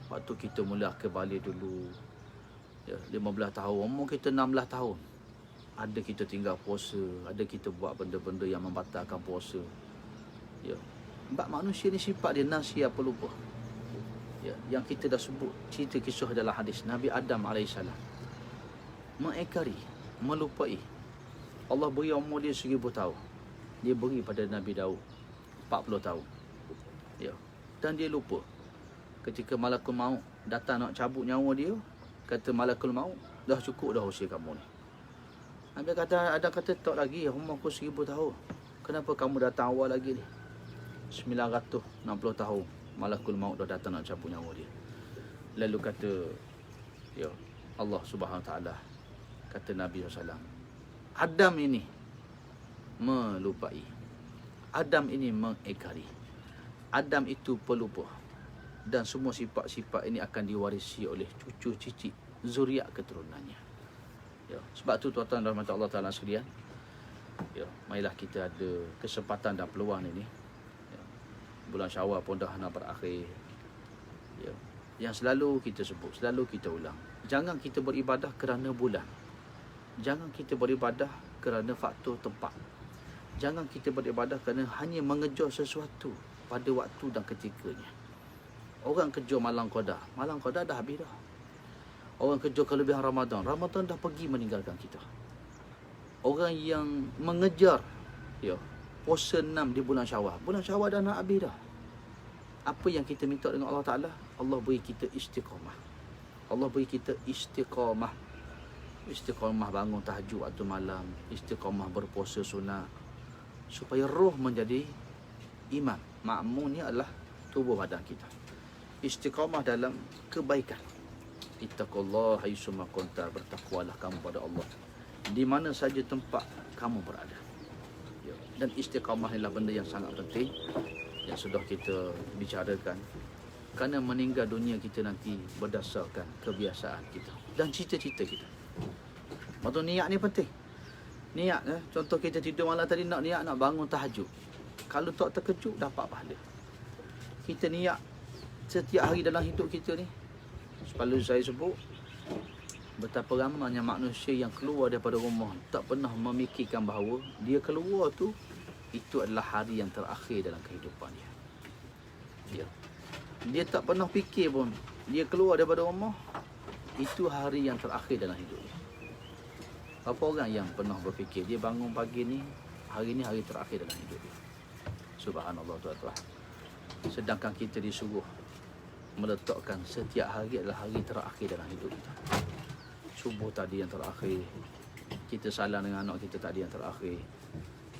waktu kita mula akhir balik dulu, ya, 15 tahun, umur kita 16 tahun, ada kita tinggal puasa, ada kita buat benda-benda yang membatalkan puasa. Ya. Sebab manusia ni sifat dia nasiya pelupa. Ya, yang kita dah sebut cerita kisah dalam hadis Nabi Adam AS, mengingkari, melupai. Allah beri umur dia 1000 tahun. Dia beri pada Nabi Daud 40 tahun. Ya. Dan dia lupa. Ketika malakul maut datang nak cabut nyawa dia, kata malakul maut, dah cukup dah usia kamu ni. Nabi kata, ada kata tak lagi, umur aku 1000 tahun. Kenapa kamu datang awal lagi ni? 960 tahun malakul maut dah datang nak cabut nyawa dia. Lalu kata, ya Allah Subhanahu Wa Taala, kata Nabi SAW, Adam ini melupai, Adam ini mengingkari, Adam itu pelupa. Dan semua sifat-sifat ini akan diwarisi oleh cucu cicit zuriat keturunannya. Ya, sebab tu tuan-tuan dan rahmat Allah Ta'ala sekalian, ya, marilah kita ada kesempatan dan peluang ini. Ya, bulan Syawal pun dah nak berakhir. Ya, yang selalu kita sebut, selalu kita ulang, jangan kita beribadah kerana bulan. Jangan kita beribadah kerana faktor tempat. Jangan kita beribadah kerana hanya mengejar sesuatu pada waktu dan ketikanya. Orang kejar malam qada dah habis dah. Orang kejar kelebihan Ramadan dah pergi meninggalkan kita. Orang yang mengejar, ya, puasa 6 di bulan Syawal dah nak habis dah. Apa yang kita minta dengan Allah Ta'ala? Allah beri kita istiqamah. Allah beri kita istiqamah. Istiqamah bangun tahajud waktu malam, istiqamah berpuasa sunat, supaya roh menjadi iman. Makmum ni adalah tubuh badan kita. Istiqamah dalam kebaikan. Ittaqullah haitsuma kunta, bertakwalah kamu pada Allah di mana saja tempat kamu berada. Ya. Dan istiqamah adalah benda yang sangat penting yang sudah kita bicarakan. Kerana meninggal dunia kita nanti berdasarkan kebiasaan kita dan cita-cita kita. Maksud niat ni penting. Niat, contoh kita tidur malam tadi nak niat nak bangun tahajud. Kalau tak terkejut dapat pahala. Kita niat setiap hari dalam hidup kita ni. Selalu saya sebut, betapa ramainya manusia yang keluar daripada rumah tak pernah memikirkan bahawa dia keluar tu itu adalah hari yang terakhir dalam kehidupan dia. Dia tak pernah fikir pun dia keluar daripada rumah itu hari yang terakhir dalam hidup dia. Berapa orang yang pernah berfikir dia bangun pagi ni, hari ni hari terakhir dalam hidup dia. Subhanallah tuan-tuan. Sedangkan kita disuruh meletakkan setiap hari adalah hari terakhir dalam hidup kita. Subuh tadi yang terakhir, kita salam dengan anak kita tadi yang terakhir,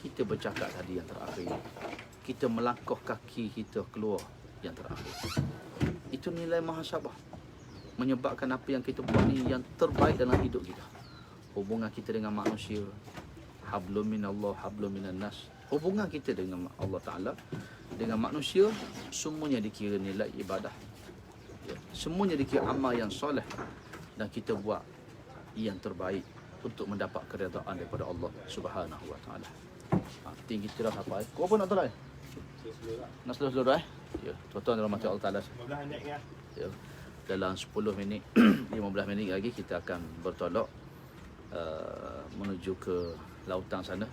kita bercakap tadi yang terakhir, kita melangkah kaki kita keluar yang terakhir. Itu nilai muhasabah, menyebabkan apa yang kita buat ni yang terbaik dalam hidup kita. Hubungan kita dengan manusia, hablum minallah, hablum minan nas. Hubungan kita dengan Allah Ta'ala, dengan manusia, semuanya dikira nilai ibadah. Semuanya dikira amal yang soleh. Dan kita buat yang terbaik untuk mendapat keredaan daripada Allah Subhanahu Wa Ta'ala. Tinggi kita dah sampai. Kau apa nak tolak? Nak slow-slow dah? Ya, tuan-tuan dalam mati Allah Ta'ala. 15 minit ya. Ya. Dalam 10 minit, 15 minit lagi kita akan bertolak menuju ke lautan sana.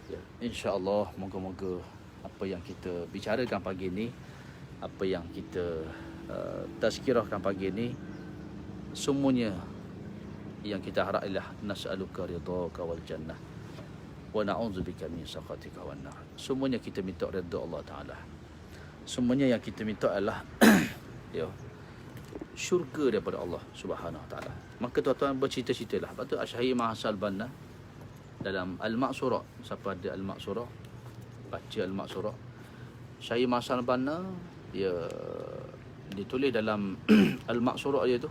Ya, insya-Allah moga-moga apa yang kita bicarakan pagi ni, apa yang kita tazkirahkan pagi ni, semuanya yang kita harap ialah nas'aluka ridhaka wal jannah wa na'udzubika min sakhatika wan nar. Semuanya kita minta redha Allah Taala. Semuanya yang kita minta adalah ya, syurga daripada Allah Subhanahu Wa Taala. Maka tuan-tuan bercita-citalah. Lepas tu Asy-Syaikh Mahasal Banna dalam Al-Maqsurah, siapa ada Al-Maqsurah, baca Al-Maqsurah. Syekh Mahasal Banna dia ditulis dalam Al-Maqsurah dia tu,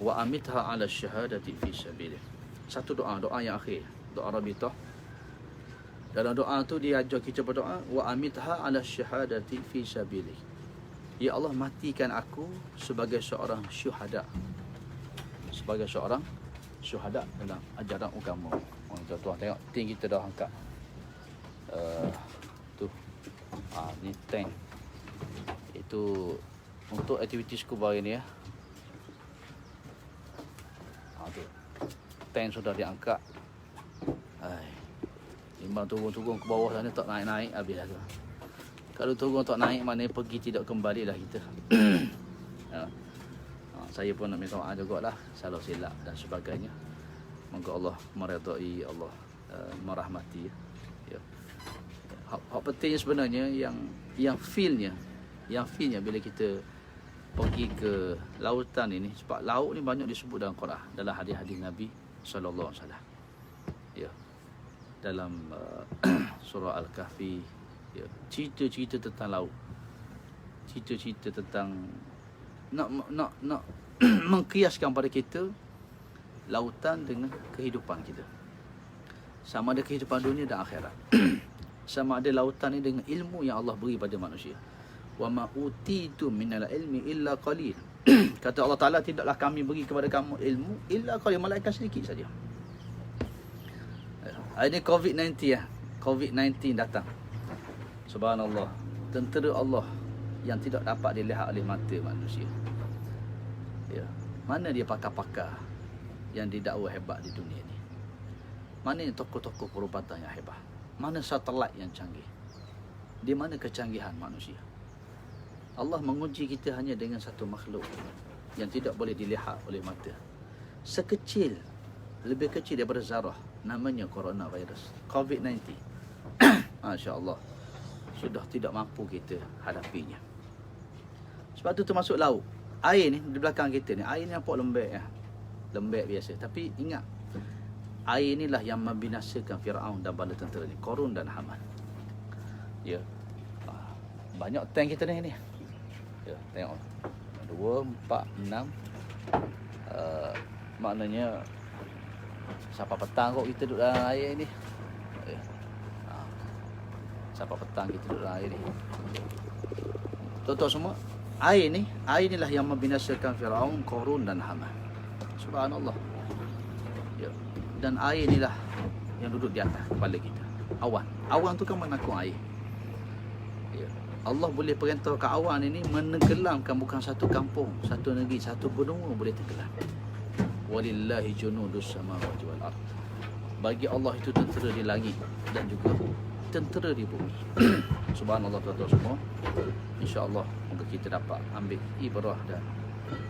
wa amitha ala syahadati fi sabilillah. Satu doa yang akhir, doa rabitah. Dalam doa tu dia ajar kita berdoa, wa amitha ala syahadati fi sabilillah. Ya Allah, matikan aku sebagai seorang syuhada. Sebagai seorang syuhada dalam ajaran agama. Tuan-tuan tengok tank kita dah angkat. Tu. Ni tank. Itu untuk aktiviti scuba hari ni ya. Tu. Tank sudah diangkat. Memang turun-turun ke bawah sana tak naik-naik habis dah tu. Kalau turun tak naik, maknanya pergi tidak kembali lah kita. Saya pun nak minta maaf jugalah, salah silap dan sebagainya. Moga Allah meredai, Allah merahmati. Ya. Hak penting sebenarnya yang feel-nya bila kita pergi ke lautan ini, sebab laut ni banyak disebut dalam Quran, dalam hadis-hadis Nabi sallallahu alaihi wasallam. Ya. Dalam surah Al-Kahfi, ya, cerita-cerita tentang laut. Cerita-cerita tentang nak mengkiaskan pada kita lautan dengan kehidupan kita. Sama ada kehidupan dunia dan akhirat. Sama ada lautan ni dengan ilmu yang Allah beri pada manusia. Wa ma utitu minal ilmi illa qalil. Kata Allah Taala, tidaklah kami beri kepada kamu ilmu illa qalil, malaikat sedikit saja. Ini COVID-19 ya. COVID-19 datang. Subhanallah. Tentera Allah yang tidak dapat dilihat oleh mata manusia. Ya. Mana dia pakar-pakar yang didakwa hebat di dunia ni? Mana tokoh-tokoh perubatan yang hebat? Mana satelit yang canggih? Di mana kecanggihan manusia? Allah menguji kita hanya dengan satu makhluk yang tidak boleh dilihat oleh mata. Sekecil, lebih kecil daripada zarah, namanya coronavirus, COVID-19. Masya Allah, sudah tidak mampu kita hadapinya. Sebab tu termasuk laut. Air ni di belakang kita ni, air ni nampak lembek ya. Lembek biasa. Tapi ingat, air inilah yang membinasakan Firaun dan bala tentera ni, Qarun dan Haman. Ya. Banyak tank kita ni. Ya, tengok. 2, 4, 6. Maknanya sampai petang kok kita duduk dalam air ni. Ya. Sampai petang kita duduk dalam air ni. Tuan-tuan semua, air inilah yang membinasakan Firaun, Qarun dan Haman. Subhanallah. Ya. Dan air inilah yang duduk di atas kepala kita. Awan tu kan menakut air. Ya. Allah boleh perintah ke awan ini menenggelamkan bukan satu kampung, satu negeri, satu benua boleh tenggelam. Walillahi junudus samawati wal ard. Bagi Allah itu tentera di langit dan juga tentera di bumi. Subhanallah tuan-tuan semua. InsyaAllah moga kita dapat ambil ibrah dan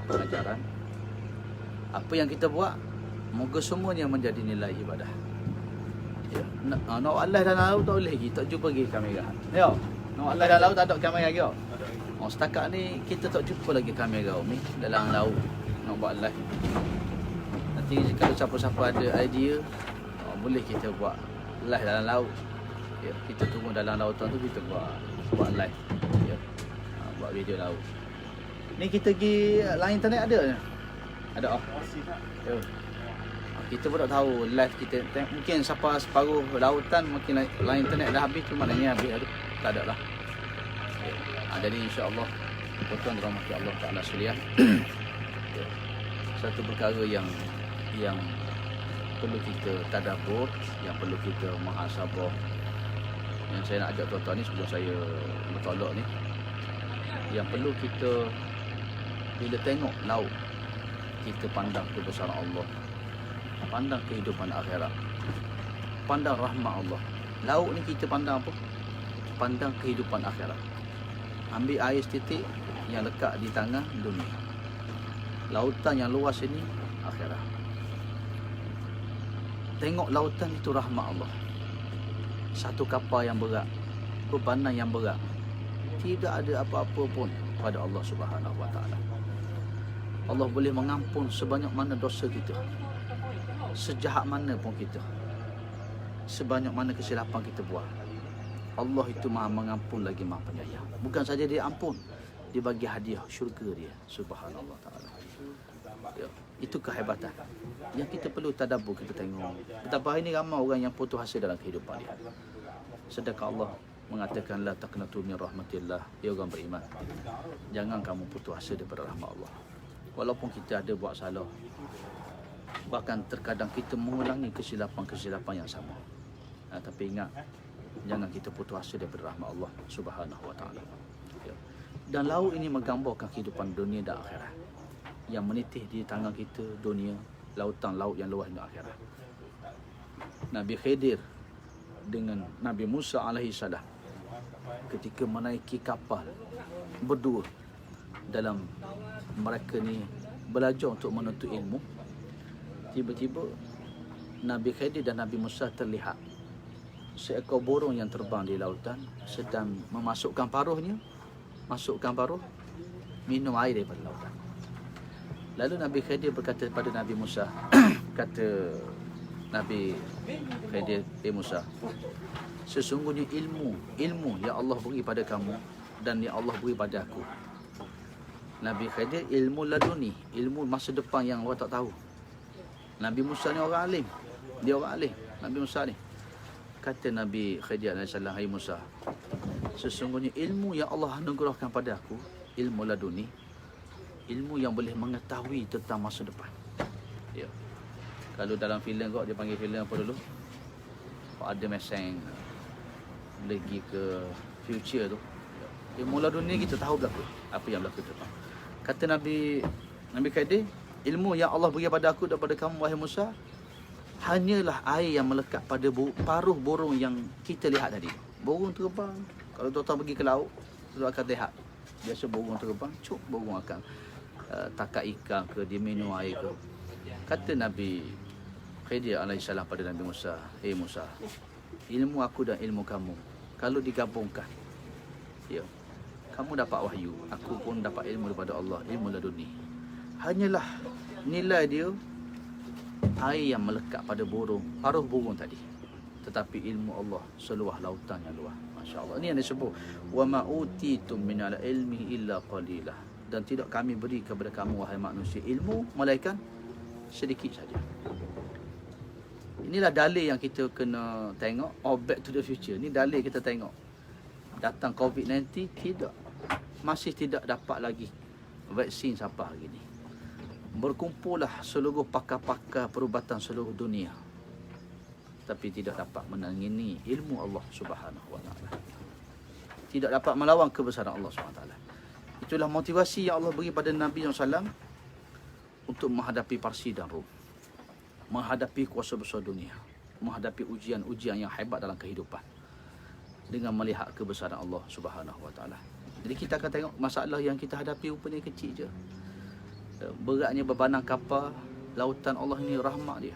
pengajaran. Apa yang kita buat, moga semuanya menjadi nilai ibadah. Ya. Nak Allah dalam laut tak boleh lagi, tak jumpa lagi kamera. Ya. Nak Allah dalam laut tak ada kamera lagi. Setakat ni kita tak jumpa lagi kamera ni dalam laut nak buat live. Nanti kalau siapa-siapa ada idea, boleh kita buat live dalam laut. Ya, kita tunggu dalam lautan tu kita buat live. Ya. Buat video laut. Ni kita pergi line internet ada. Ada Ya. Kita pun tak tahu live kita mungkin sampai separuh lautan mungkin line internet dah habis tu maknanya habis ada. Tak ada lah. Ya. Jadi insya-Allah tuan-tuan dirahmati Allah Taala sekalian. Ya. Satu perkara yang perlu kita tadabbur, yang perlu kita muhasabah. Yang saya nak ajak tuan-tuan ni sebelum saya bertolak ni, yang perlu kita bila tengok laut, kita pandang kebesaran Allah, pandang kehidupan akhirat, pandang rahmat Allah. Laut ni kita pandang apa? Pandang kehidupan akhirat. Ambil air setitik yang lekat di tangan dunia. Lautan yang luas ini akhirat. Tengok lautan itu rahmat Allah. Satu kapal yang berat, bebanan yang berat, tidak ada apa-apa pun pada Allah Subhanahu Wa Taala. Allah boleh mengampun sebanyak mana dosa kita, sejahat mana pun kita, sebanyak mana kesilapan kita buat. Allah itu Maha mengampun lagi Maha penyayang. Bukan saja dia ampun, dia bagi hadiah syurga dia. Subhanallah Taala. Ya, itu kehebatan yang kita perlu tadabbur, kita tengok betapa hari ini ramai orang yang putus asa dalam kehidupan dia. Sedangkan Allah mengatakan la taqnatu min rahmatillah, ya orang beriman, jangan kamu putus asa daripada rahmat Allah. Walaupun kita ada buat salah, bahkan terkadang kita mengulangi kesilapan-kesilapan yang sama, tapi ingat, jangan kita putus asa daripada rahmat Allah Subhanahu Wa Taala. Ya. Dan laut ini menggambarkan kehidupan dunia dan akhirat. Yang menitih di tangan kita dunia, lautan laut yang luas dan akhirat. Nabi Khidir dengan Nabi Musa alaihi salam ketika menaiki kapal berdua, dalam mereka ni belajar untuk menuntut ilmu, tiba-tiba Nabi Khidir dan Nabi Musa terlihat seekor burung yang terbang di lautan sedang memasukkan paruhnya, minum air daripada lautan. Lalu Nabi Khidir berkata kepada Nabi Musa, kata Nabi Khidir, Musa, sesungguhnya ilmu yang Allah beri pada kamu dan yang Allah beri pada aku. Nabi Khidir ilmu laduni, ilmu masa depan yang orang tak tahu. Nabi Musa ni orang alim. Dia orang alim, Nabi Musa ni. Kata Nabi Khidir AS, hai Musa, sesungguhnya ilmu yang Allah anugerahkan pada aku, ilmu laduni, ilmu yang boleh mengetahui tentang masa depan. Ya. Kalau dalam filem kau dia panggil filem apa dulu? Ada meseng lagi ke future tu. Ya. Ilmu laduni kita tahu berlaku apa yang berlaku depan. Kata Nabi Khidir, ilmu yang Allah beri pada aku daripada kamu wahai Musa, hanyalah air yang melekat pada paruh burung yang kita lihat tadi. Burung terbang, kalau tuan-tuan pergi ke laut, tuan akan lihat. Biasa burung terbang, burung akan takak ikan ke, dia minum air ke. Kata Nabi Khidir alaihissalam pada Nabi Musa, hey Musa, ilmu aku dan ilmu kamu kalau digabungkan, ya, kamu dapat wahyu, aku pun dapat ilmu daripada Allah, ilmu laduni. Hanyalah nilai dia air yang melekat pada paruh burung tadi. Tetapi ilmu Allah seluas lautan yang luas. Masya-Allah. Ini yang disebut wa ma utitum minal ilmi illa qalilah. Dan tidak kami beri kepada kamu wahai manusia ilmu melainkan sedikit saja. Inilah dalil yang kita kena tengok. Back to the future. Ni dalil kita tengok. datang COVID-19, masih tidak dapat lagi vaksin sampai hari ini. Berkumpullah seluruh pakar-pakar perubatan seluruh dunia, tapi tidak dapat menangani ilmu Allah Subhanahu wa taala. Tidak dapat melawan kebesaran Allah Subhanahu wa taala. Itulah motivasi yang Allah beri pada Nabi SAW untuk menghadapi Parsi dan Rom, menghadapi kuasa besar dunia, menghadapi ujian-ujian yang hebat dalam kehidupan dengan melihat kebesaran Allah Subhanahu wa taala. Jadi kita akan tengok masalah yang kita hadapi rupanya kecil je. Beratnya bebanang kapal lautan, Allah ini rahmat dia.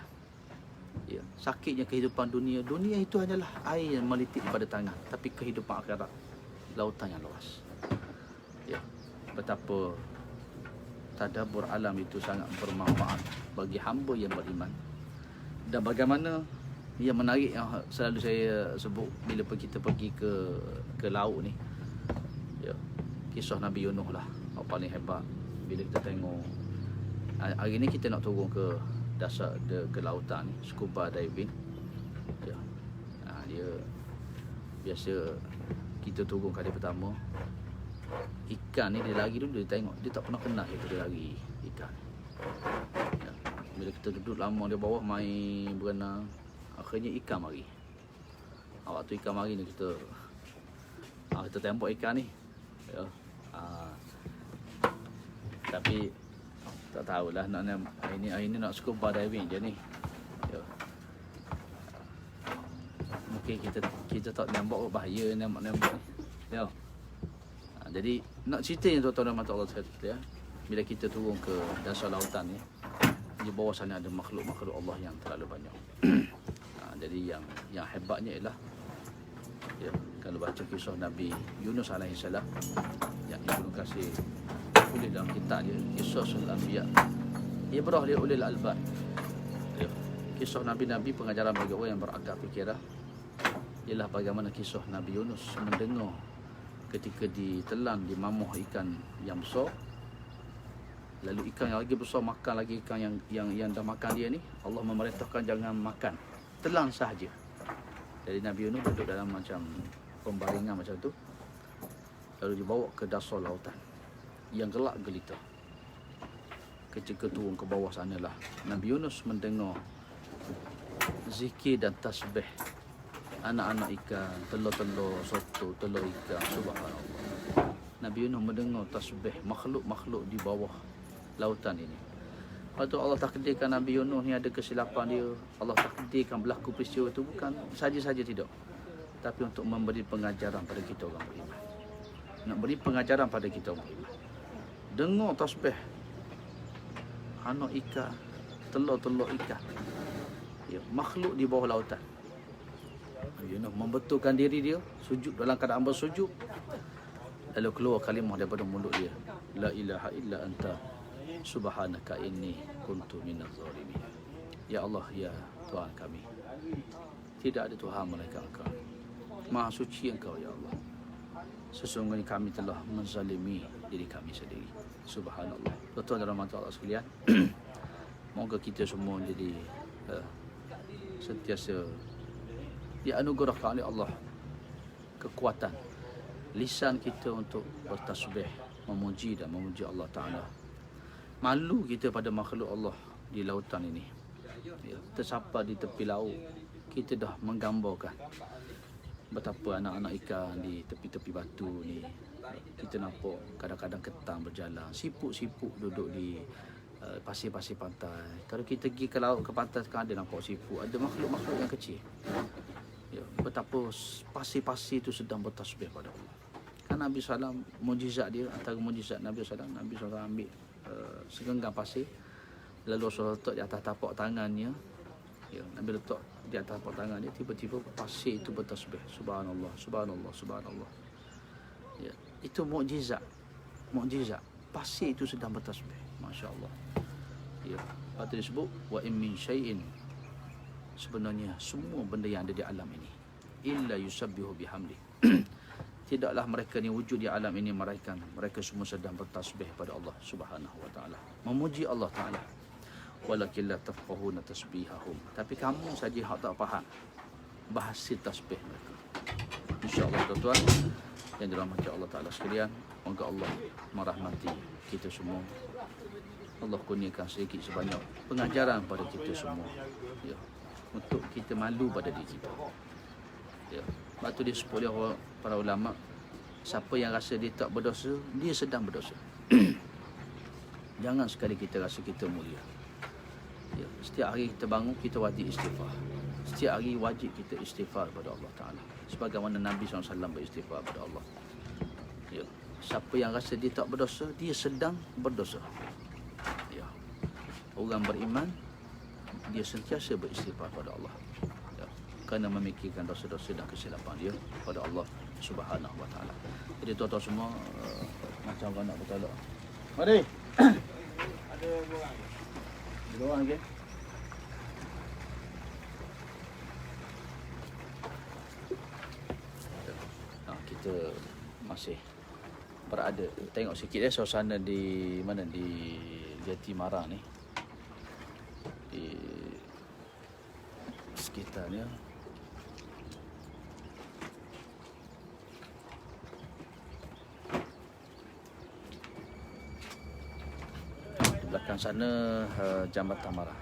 Ya, sakitnya kehidupan dunia. Dunia itu hanyalah air yang melitik pada tangan, tapi kehidupan akhirat lautan yang luas. Ya, betapa tadabbur alam itu sangat bermanfaat bagi hamba yang beriman. Dan bagaimana yang menarik yang selalu saya sebut bila kita pergi ke laut ni, ya, kisah Nabi Yunus lah yang paling hebat. Bila kita tengok hari ni kita nak turun ke dasar ke lautan ni, scuba diving, ya, dia biasa kita turun kali pertama, ikan ni dia lari dulu, dia tengok, dia tak pernah kenal dia lari ikan. Ya, bila kita duduk lama di bawah main berenang, akhirnya ikan mari. Waktu ikan mari ni kita tembak ikan ni, ya. Tapi tak tahulah hari ni nak scuba diving je ni, ya. Mungkin kita tak nampak bahaya nampak ni, ya. Jadi nak cerita yang tuan-tuan dan mata Allah sekalian, ya, bila kita turun ke dasar lautan ni, di bawah sana ada makhluk-makhluk Allah yang terlalu banyak. Jadi yang hebatnya ialah, ya, kalau baca kisah Nabi Yunus alaihissalam yang Ibnu Katsir tulis dalam kitab dia, Qisasul Anbiya, ibrah li ulil albab. Ya, kisah Nabi-Nabi, pengajaran bagi orang yang berakal fikiran, ialah bagaimana kisah Nabi Yunus mendengar ketika ditelan, dimamuh ikan yang besar. Lalu ikan yang lagi besar makan lagi ikan yang dah makan dia ni. Allah memerintahkan jangan makan, telan sahaja. Jadi Nabi Yunus duduk dalam macam pembaringan macam tu, lalu dibawa ke dasar lautan yang gelap gelita. Ketika turun ke bawah sanalah Nabi Yunus mendengar zikir dan tasbih anak-anak ikan, telur-telur soto, telur ikan. Subhanallah, Nabi Yunus mendengar tasbih makhluk-makhluk di bawah lautan ini. Lepas tu Allah takdirkan Nabi Yunus ni ada kesilapan dia. Allah takdirkan berlaku peristiwa itu bukan saja-saja tidak, tapi untuk memberi pengajaran pada kita orang beriman. Nak beri pengajaran pada kita orang beriman. Dengar tasbih anak ikan, telur-telur ikan, ya, makhluk di bawah lautan. Nabi Yunus membetulkan diri dia, sujud dalam keadaan bersujud. Lalu keluar kalimah daripada mulut dia, la ilaha illa anta subhanaka inni kuntu minaz zalimin. Ya Allah, ya Tuhan kami, tidak ada Tuhan melainkan Engkau. Maha suci Engkau ya Allah. Sesungguhnya kami telah menzalimi diri kami sendiri. Subhanallah. Tuan dalam mata Allah sekalian, moga kita semua jadi sentiasa dianugerahkan oleh Allah kekuatan lisan kita untuk bertasbih, memuji dan memuji Allah Ta'ala. Malu kita pada makhluk Allah di lautan ini, ya, tersapa di tepi laut, kita dah menggambarkan betapa anak-anak ikan di tepi-tepi batu ni. Kita nampak kadang-kadang ketang berjalan, siput-siput duduk di pasir-pasir pantai. Kalau kita pergi ke laut, ke pantai sekarang, ada nampak siput, ada makhluk-makhluk yang kecil. Ya, betapa pasir-pasir itu sedang bertasbih pada Allah. Kan Nabi SAW, mujizat dia, antara mujizat Nabi SAW, Nabi SAW ambil segenggam pasir, lalu Rasulullah letak di atas tapak tangannya. Ya, Nabi letak di atas tapak tangan dia, tiba-tiba pasir itu bertasbih. Subhanallah, subhanallah, subhanallah. Ya, itu mukjizat. Mukjizat. Pasir itu sedang bertasbih. Masya-Allah. Ya, patut disebut wa in min syai'in, sebenarnya semua benda yang ada di alam ini illa yusabbihu bihamdi. Tidaklah mereka ni wujud di alam ini melainkan mereka semua sedang bertasbih pada Allah Subhanahu wa taala, memuji Allah Taala. Walakin la tafqahuna tasbihahum, tapi kamu saja hak tak faham bahasa tasbih mereka. Insya-Allah tuan-tuan, yang dirahmati Allah Ta'ala sekalian, moga Allah merahmati kita semua. Allah kurniakan sedikit sebanyak pengajaran pada kita semua, ya, untuk kita malu pada diri kita, ya. Sebab tu dia sebut oleh para ulama, siapa yang rasa dia tak berdosa, dia sedang berdosa. Jangan sekali kita rasa kita mulia, ya. Setiap hari kita bangun, kita wajib istighfar. Setiap hari wajib kita istighfar kepada Allah Ta'ala, sebagaimana Nabi SAW beristighfar kepada Allah, ya. Siapa yang rasa dia tak berdosa, dia sedang berdosa, ya. Orang beriman, dia sentiasa beristighfar kepada Allah, ya, kerana memikirkan dosa-dosa dan kesilapan dia kepada Allah Subhanahu Wa Ta'ala. Jadi tuan-tuan semua, macam orang nak bertolak. Mari. Ada orang. Ada orang lagi. Kita masih berada, tengok sikit suasana di mana, di Jatimarang ni, di sekitarnya. Di belakang sana Jambatan Marang.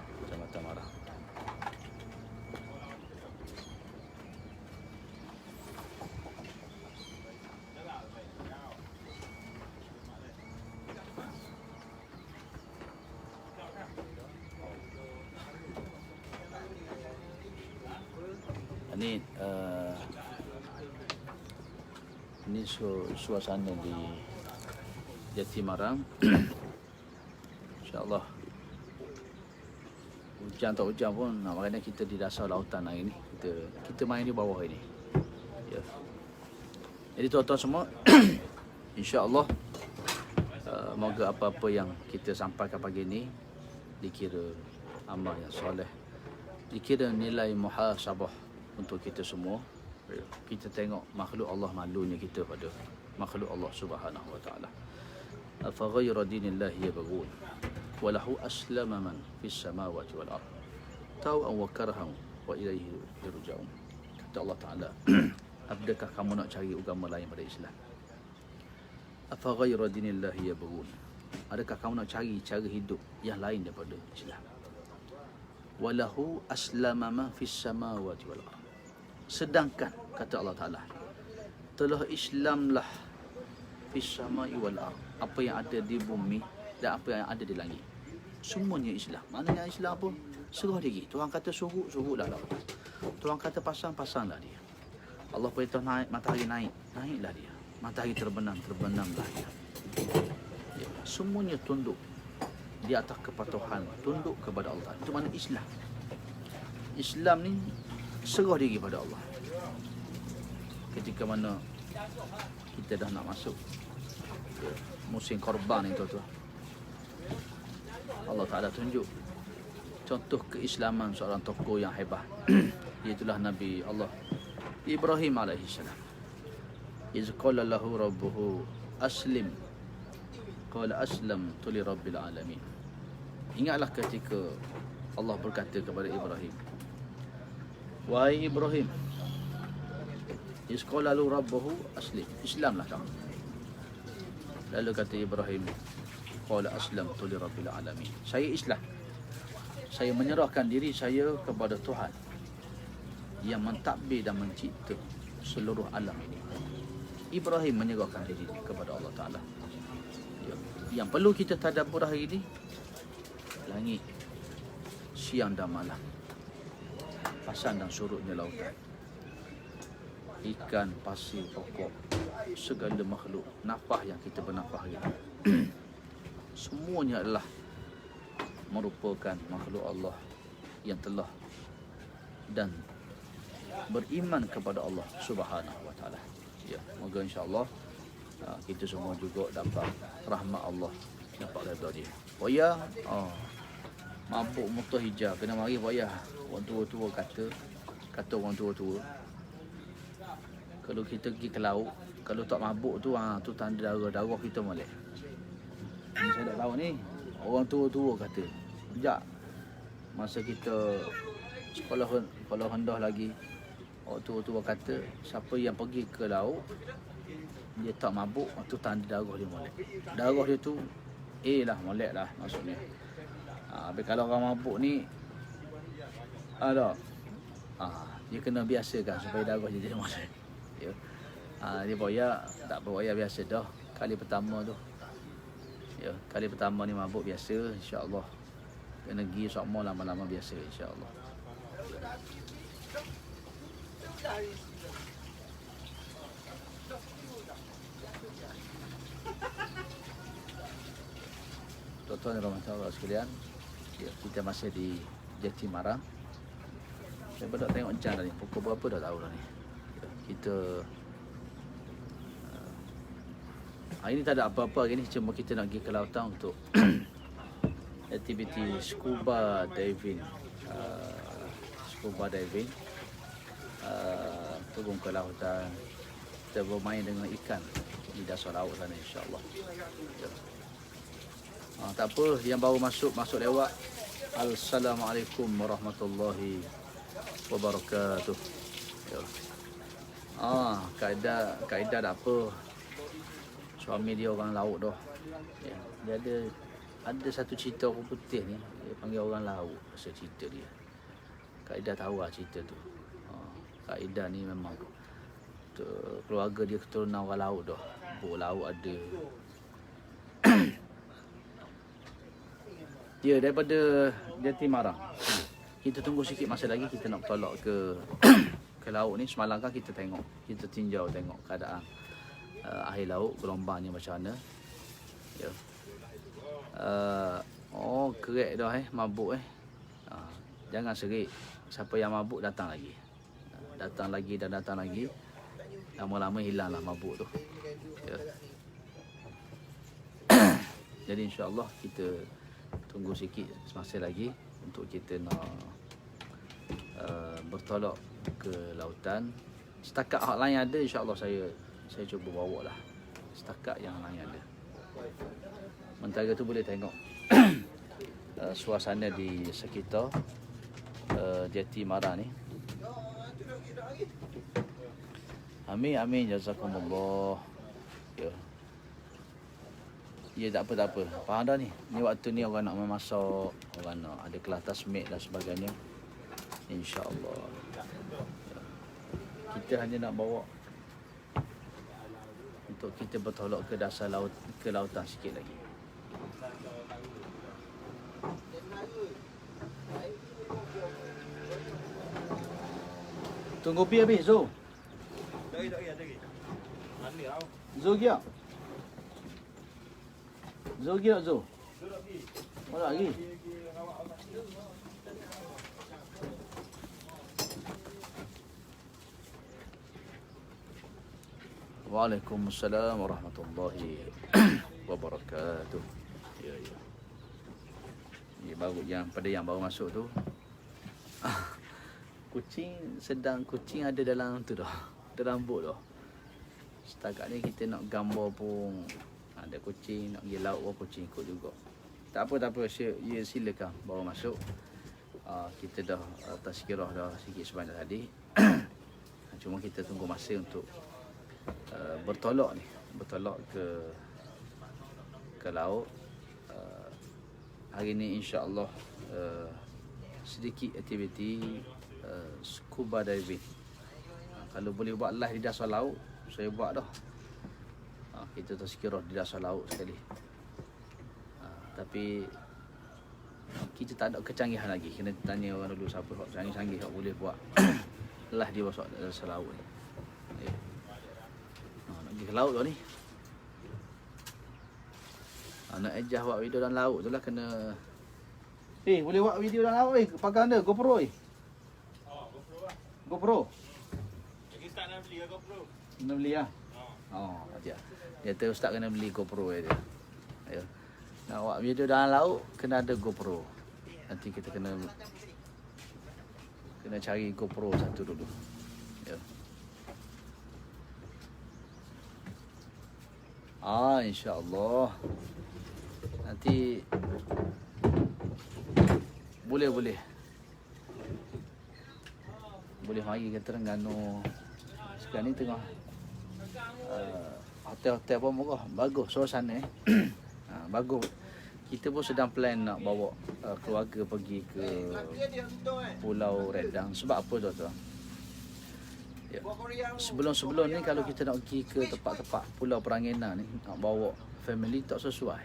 Ini suasana di Jatimarang. InsyaAllah hujan tak hujan pun, maknanya kita di dasar lautan hari ni, kita main di bawah ini, ya. Jadi tuan-tuan semua, InsyaAllah moga apa-apa yang kita sampaikan pagi ni dikira amal yang soleh, dikira nilai muhasabah untuk kita semua. Kita tengok makhluk Allah malunya kita pada makhluk Allah Subhanahu Wa Ta'ala. Afa ghayra dinillahi yabghun wa lahu aslama man fis samawati wal ard taw'an wa karhan wa ilaihi yurja'un. Kata Allah Ta'ala, adakah kamu nak cari agama lain pada Islam? Afa ghayra dinillahi yabghun, adakah kamu nak cari cara hidup yang lain daripada Islam? Wa lahu aslama man fis samawati wal ard, sedangkan kata Allah Ta'ala, telah Islamlah fis samai wal ard, apa yang ada di bumi dan apa yang ada di langit, semuanya Islam. Maknanya Islam apa? Serah diri. Tuhan kata suruh, suruhlah lah. Tuhan kata pasang, pasanglah dia. Allah beritahu naik, matahari naik, naiklah dia. Matahari terbenam, terbenamlah dia, ya. Semuanya tunduk di atas kepatuhan, tunduk kepada Allah. Itu mana Islam. Islam ni serah diri pada Allah. Ketika mana kita dah nak masuk musim korban itu tuan, Allah Ta'ala tunjuk contoh keislaman seorang tokoh yang hebat, iaitulah Nabi Allah Ibrahim alaihissalam. Iz qala lahu rabbuhu aslim qala aslamtu li rabbil alamin. Ingatlah ketika Allah berkata kepada Ibrahim, wahai Ibrahim, isqala lahu rabbuhu aslim, Islamlah kamu. Lalu kata Ibrahim, qala aslamtu li rabbil alamin, saya Islam, saya menyerahkan diri saya kepada Tuhan yang mentadbir dan mencipta seluruh alam ini. Ibrahim menyerahkan diri kepada Allah Ta'ala. Yang perlu kita tadabbur hari ini, langit, siang dan malam, pasang dan surutnya lautan, ikan, pasir, pokok, segala makhluk nafas yang kita bernafas hari ini, semuanya adalah merupakan makhluk Allah yang telah dan beriman kepada Allah Subhanahu Wa Ta'ala. Ya, moga insya-Allah kita semua juga dapat rahmat Allah, dapat redha dia. Wayah, mabuk motor hijau kena mari wayah. Orang tua-tua kata orang tua-tua, kalau kita pergi ke laut, kalau tak mabuk tu tu tanda darah kita molek. Ini saya tak tahu ni, orang tua-tua kata. Sejak masa kita sekolah rendah lagi, orang tua-tua kata siapa yang pergi ke laut dia tak mabuk, tu tanda darah dia molek. Darah dia tu lah, molek lah maksudnya. Tapi kalau orang mabuk ni ada dia kena biasakan supaya darah dia jadi molek. Ya. Dia boya tak boya biasa dah. Kali pertama tu. Ya, kali pertama ni mabuk biasa, insya-Allah. Kena pergi semua lama-lama biasa, insya-Allah. Tuan-tuan dan puan-puan sekalian, ya, kita masih di Jati Marang. Saya baru tengok jam dah ni, pukul berapa dah tahu dah ni. Ya, kita hari ni tak ada apa-apa hari ni, cuma kita nak pergi ke lautan untuk aktiviti scuba diving. Scuba diving. Turun ke lautan, kita bermain dengan ikan di dasar laut sana, insya-Allah. Ya. Tak apa, yang baru masuk lewat. Assalamualaikum warahmatullahi wabarakatuh. Ya. Kaedah tak apa. Suami dia orang laut dah. Ya. Dia ada satu cerita orang putih ni, dia panggil orang laut pasal cerita dia. Kaedah tahu lah cerita tu. Kaedah ni memang keluarga dia keturunan orang laut dah. Buk laut ada. Ya, daripada Jati Marang. Kita tunggu sikit masa lagi, kita nak tolak ke laut ni. Semalam kan kita tengok, kita tinjau tengok keadaan air laut, gelombangnya macam mana. Ya. Kerek dah mabuk Jangan serik. Siapa yang mabuk datang lagi. Datang lagi. Lama-lama hilanglah mabuk tu. Ya. Jadi insya-Allah kita tunggu sikit semasa lagi untuk kita nak bertolak ke lautan. Setakat hak lain ada, insya-Allah saya cuba bawa lah. Setakat yang lain ada. Mentara tu boleh tengok suasana di sekitar Jati Marang ni. Amin, jazakumullah. Ya. Ya, tak apa. Faham dah ni. Ni waktu ni orang nak memasak, orang nak ada kelas tasmik dan sebagainya. InsyaAllah. Kita hanya nak bawa untuk kita bertolak ke dasar laut, ke lautan sikit lagi. Tunggu pi habis, Zo. Zo kia. Zo kia, Zo. Mana lagi? Waalaikumsalam warahmatullahi wabarakatuh. Ya. Ini baru yang baru masuk tu. Kucing ada dalam tu dah. Dalam bot dah. Setakat ni kita nak gambar pun ada kucing, nak pergi laut pun kucing ikut juga. Tak apa, silakan baru masuk. Kita dah tazkirah dah sikit sebanyak tadi. Cuma kita tunggu masa untuk bertolak ke laut. Hari ni insya-Allah sedikit aktiviti scuba diving. Kalau boleh buat live di dasar laut, saya buat dah. Kita tazkirah di dasar laut sekali. Tapi kita tak ada kecanggihan lagi. Kena tanya orang dulu siapa yang canggih yang boleh buat live di dasar laut ni. Nak pergi ke laut dah ni. Nak ejah buat video dalam laut tu lah kena. Boleh buat video dalam laut pakai anda GoPro GoPro lah. GoPro. Lagi start nak beli GoPro. Kena beli lah. Aja. Dia kata ustaz kena beli GoPro dia. Ya. Nak buat video dalam laut kena ada GoPro. Nanti kita kena cari GoPro satu dulu. Ya. Insya-Allah. Nanti boleh mari ke Terengganu. Sekarang ni tengah hotel-hotel pun murah. Bagus suasana bagus. Kita pun sedang plan nak bawa keluarga pergi ke Pulau Redang. Sebab apa tuan-tuan? Ya. Sebelum-sebelum ni kalau kita nak pergi ke tempat-tempat Pulau Peranginan ni, nak bawa family tak sesuai.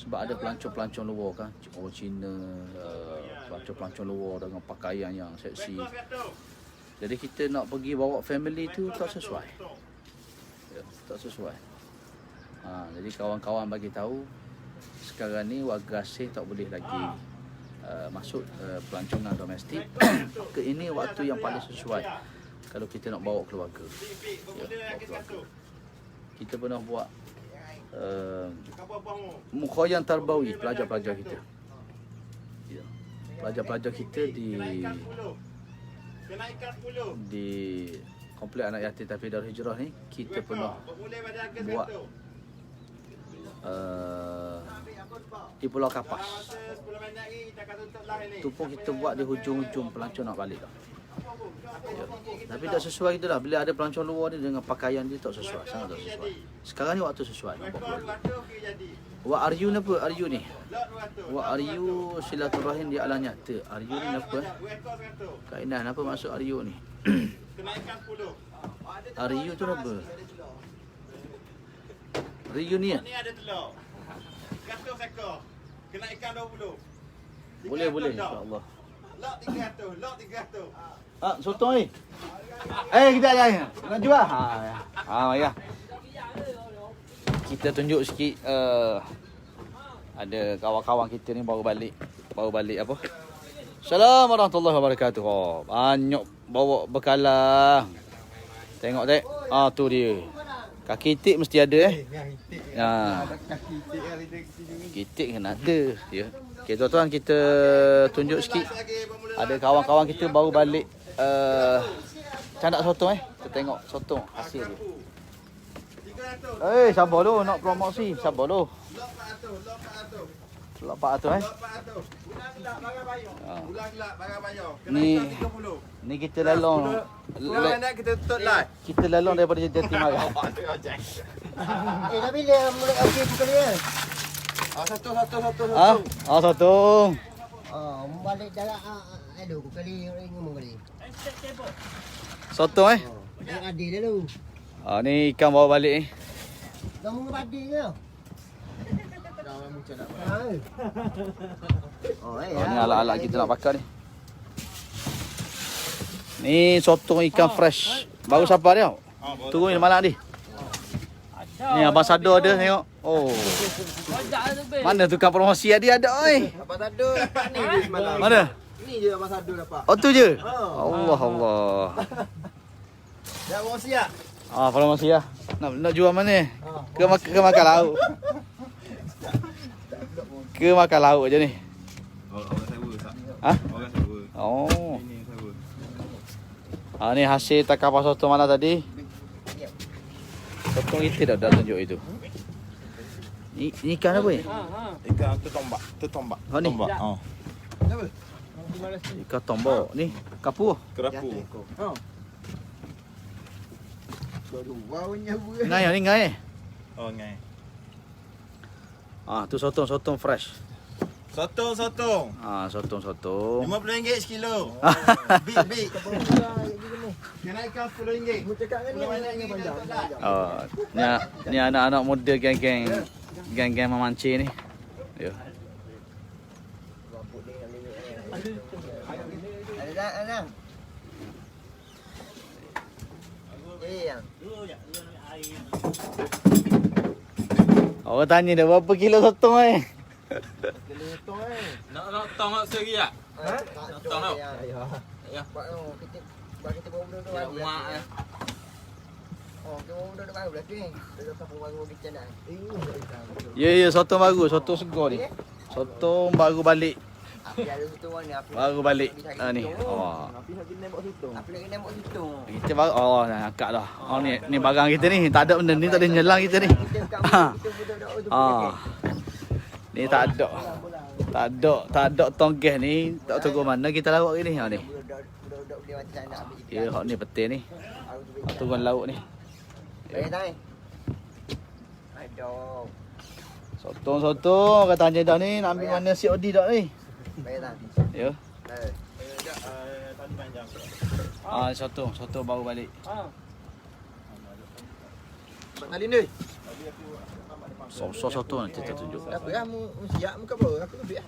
Sebab ada pelancong-pelancong luar kan, orang Cina, pelancong-pelancong luar dengan pakaian yang seksi. Jadi kita nak pergi bawa family tu tak sesuai. Ya, tak sesuai. Jadi kawan-kawan bagi tahu sekarang ni warga asing tak boleh lagi masuk pelancongan domestik. Maka ini waktu yang paling sesuai kalau kita nak bawa keluarga. Ya, bawa keluarga. Kita pernah buat mukhayyam tarbawi pelajar-pelajar kita. Ya. Pelajar-pelajar kita di komplek anak yatim Taufik Darul Hijrah ni, kita pernah buat di Pulau Kapas. Tu pun kita buat di hujung-hujung pelancong nak balik dah. Ya. Tapi tak sesuai kita dah. Bila ada pelancong luar ni dengan pakaian dia tak sesuai, sangat tak sesuai. Sekarang ni waktu sesuai. What are you ni apa? Are you ni? What are you silaturahim di alam nyata. Are you ni apa? Kainan apa maksud are you ni? Are you tu apa? Reunion. Ni ada telur. 100 ekor. Kena ikan 20. Boleh insya-Allah. Lok 300, lok 300. Sotong ni. Kita ya. Nak jual? Ya. Kita tunjuk sikit ada kawan-kawan kita ni baru balik apa? Assalamualaikum warahmatullahi wabarakatuh. Banyak bawa bekalan. Tengok dek. Tu dia. Kaki itik mesti ada Kaki itik kan ada. Ya. Okey tuan-tuan, kita tunjuk sikit. Ada kawan-kawan kita baru balik candak sotong Kita tengok sotong hasil dia. Sabar dulu nak promosi. Sabar dulu. Lok 400 Ulang gelap barang bayar. Ni kita lalong. Kita tutup live. Kita lalong daripada Jati Marah. Tapi dia mula okey bukan dia. Satu. Sotong. Balik jarak aduh kali ngomong kali. Sotong Yang adil dia lu. Ni ikan bawa balik ni. Dah mung bading ke? Ni alat-alat kita nak bakar ni. Ni sotong ikan fresh. Baru siapa dia? Turun ni malam ni. Ni Abang Sado ada tengok. Mana tukang promosi ada oi. Abang Sado dapat ni je semalam. Mana? Ni je Abang Sado dapat. Tu je. Allah. Dah promosi ah. Promosi lah. Nak jual mana? Ke makan lauk. Ke makan lauk je ni. Orang sewa tak? Orang sewa. Ini sewa. Ni hasil takar pasal sotong mana tadi? Sotong kita dah tunjuk itu. Ni ikan apa ni? Ikan tertombak. Ni. Tombak. Ikan tombak ni. Kapu. Kerapu. Ngai ni ngai. Ngai. Tu sotong fresh. Sotong. Sotong. RM50 sekilo. Big. Kena ikan RM10. Mu cakap kan ni panjang. Ni anak-anak muda geng-geng memancing ni. Ya. Ada. Orang tanya dah berapa kilo sotong Nak tong nak seri tak? Tong tau. Ya. Kita bawa benda tu lagi. Mak Kita bawa benda tu baru lagi. Kita kampung baru kita nak. Ya, sotong baru, sotong segar ni. Sotong baru balik. Api ada situ ni api. Baru balik. Ni. Api nak kena buat situ. Api nak kena buat situ. Kita baru nak angkat dah. Ni barang kita ni. Tak ada benda ni, tak ada nyelang kita ni. Ni tak ada tonggeh ni. Tak tahu mana kita lawak ni. Ni. Ya, hak ni peti ni. Turun laut ni. Baik tak ni? Aduh. Sotong kata Haji dah ni nak ambil mana COD dak ni. Baik tak? Ya. Baik. Tadi panjang. Sotong baru balik. Tali ni. Sotong nanti kita tunjuk. Apa kamu siap muka apa? Aku lebih.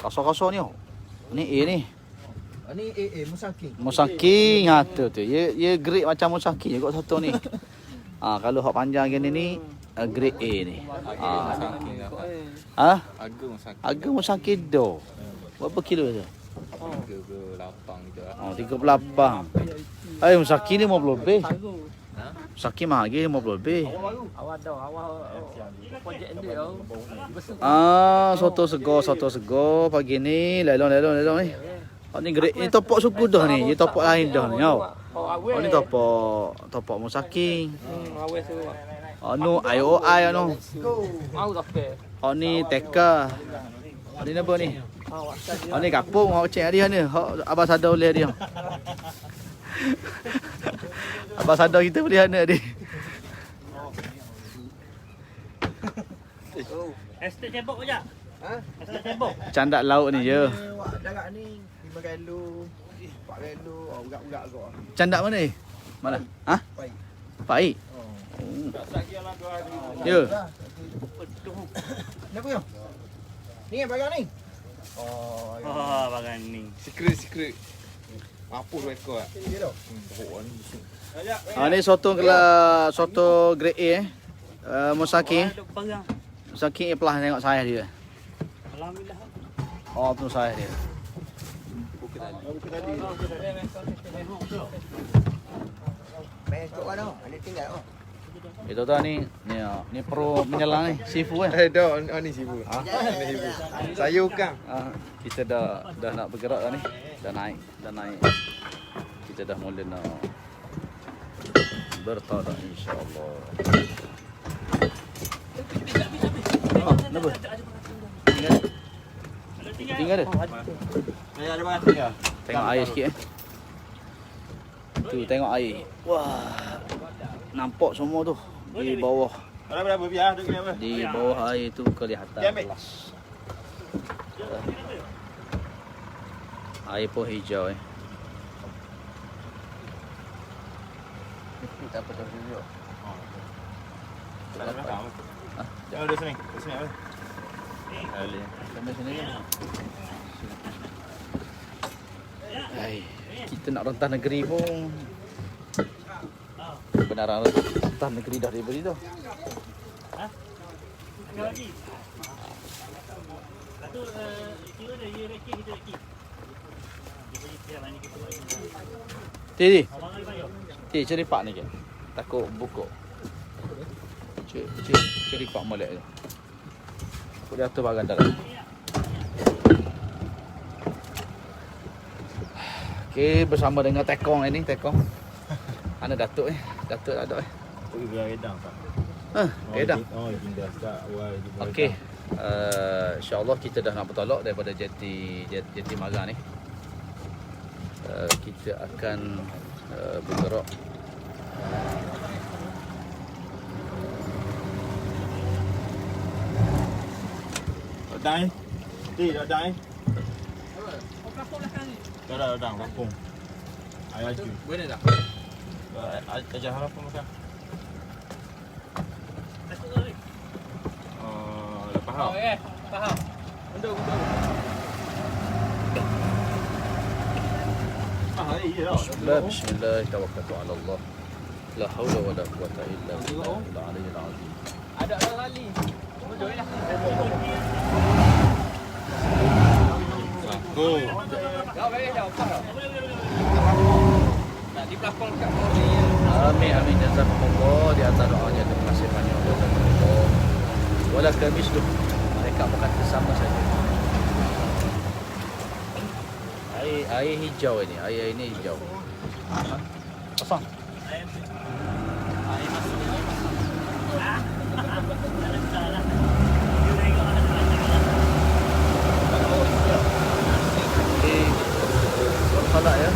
Kasar-kasar ni. Ni A ni. Ni Musaki. Musaki tu. Ye grade macam Musaki juga satu ni. Kalau hak panjang gini ni grade A ni. Harga Musaki do. Berapa kilo tu? 38. Musaki ni 50 lebih. Musaki mahal lagi 50 lebih. Projek dia. Soto sego pagi ni lelong ni. Ni grade ni topok suku dah ni. Dia topok lain dah ni. Ni topok Musaki. Awes tu. Anu IOI anu. Mau tak ke? Ni teka. Ni apa ni? Ni kapung hok cek dia ni. Hok abah sadar oleh dia. Abah sadar kita boleh anak dia. Estate cebok je. Estate cebok. Candak laut ni je. Wak darat ni 5 kilo, 4 kilo, ugat-ugat kau. Candak mana ni? Mana? Baik. Baik. Ya. Kenapa yo? Ni yang bagang ni. Bagan ni. Secret. Apa tu ekor? Ya dah. Ni soto grade A Musaki. Perang. Musaki pelah tengok saya dia. Alhamdulillah. Tu saya dia. Main kau mana? Ada tinggal oh. Itu tu ni pro menyelang ni, sifu kan. Dah, ni sibu. Ni sibu. Saya bukan. Kita dah nak bergerak dah ni. Dah naik. Kita dah mula nak bertadak insya-Allah. Kenapa? Tinggal dia. Ada banyak tinggal. Tengok air sikit Tu tengok air. Wah. Nampak semua tu di bawah. Berapa biar duk ni apa? Di bawah air tu kelihatan jelas. Air pun hijau Kita apa tahu juga. Jangan duduk sini. Sini apa? Ali. Sampai sini kan. Kita nak rentah negeri pun kebenaran rentah negeri dah diberi tu. Ada lagi. Satu kira dia ye reki kita reki. Dia bagi tiap ni kita bagi. Ti. Abang Ali bayar. Ti cari pak ni ke. Takut buka. Cari pak molek tu. Aku dia atur bagan dalam. Okey, bersama dengan Tekong ini, Tekong. Ana Datuk Datuk ada Tu biar redang tak? Redang. Oh, jindas tak awal. Okey. InsyaAllah kita dah nak bertolak daripada jeti Marang ni. Kita akan bergerak Dai. Dah dai. Dah kampung. Ayah tu. Boleh dah. Ajar harap pun makan. Faham. Faham. Untuk. Bismillah, tawakkaltu ala Allah. La haula wala quwata illa billahil aliyyil azim. Ada orang lali. Bodoh lah. Go. Kau bagi jawab apa? Nak di pelakon kat bawah ni. Amin jazakumullah di antara doanya terima kasih banyak jazakumullah. Wala kamislu. Mereka berkata sama saja. Air hijau ini, air ini hijau. Pasang. Air masuk. Salah ya.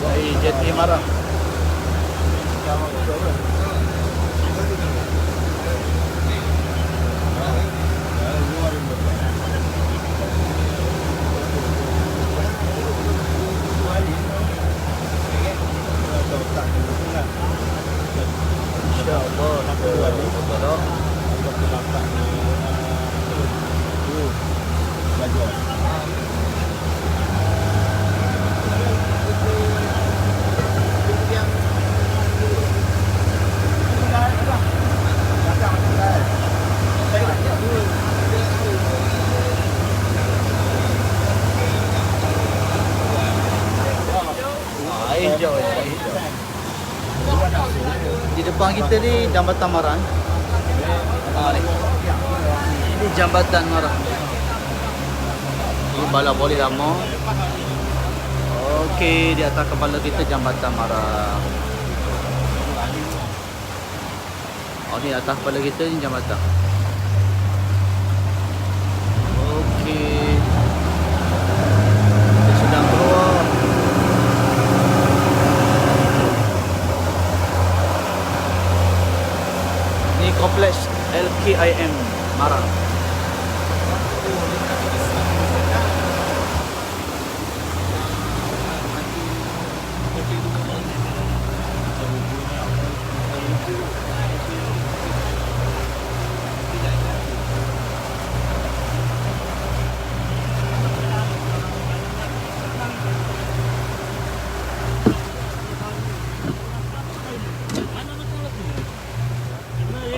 Dari jeti Marang. betul tak? Hijau. Di depan kita ni Jambatan Maran. Ni. Ini Jambatan Maran. Ini bala boleh lama. Okey, di atas kepala kita Jambatan Maran. Oh, ni atas kepala kita ni jambatan. Okey. Kita sedang keluar. Ni kompleks LKIM Marang.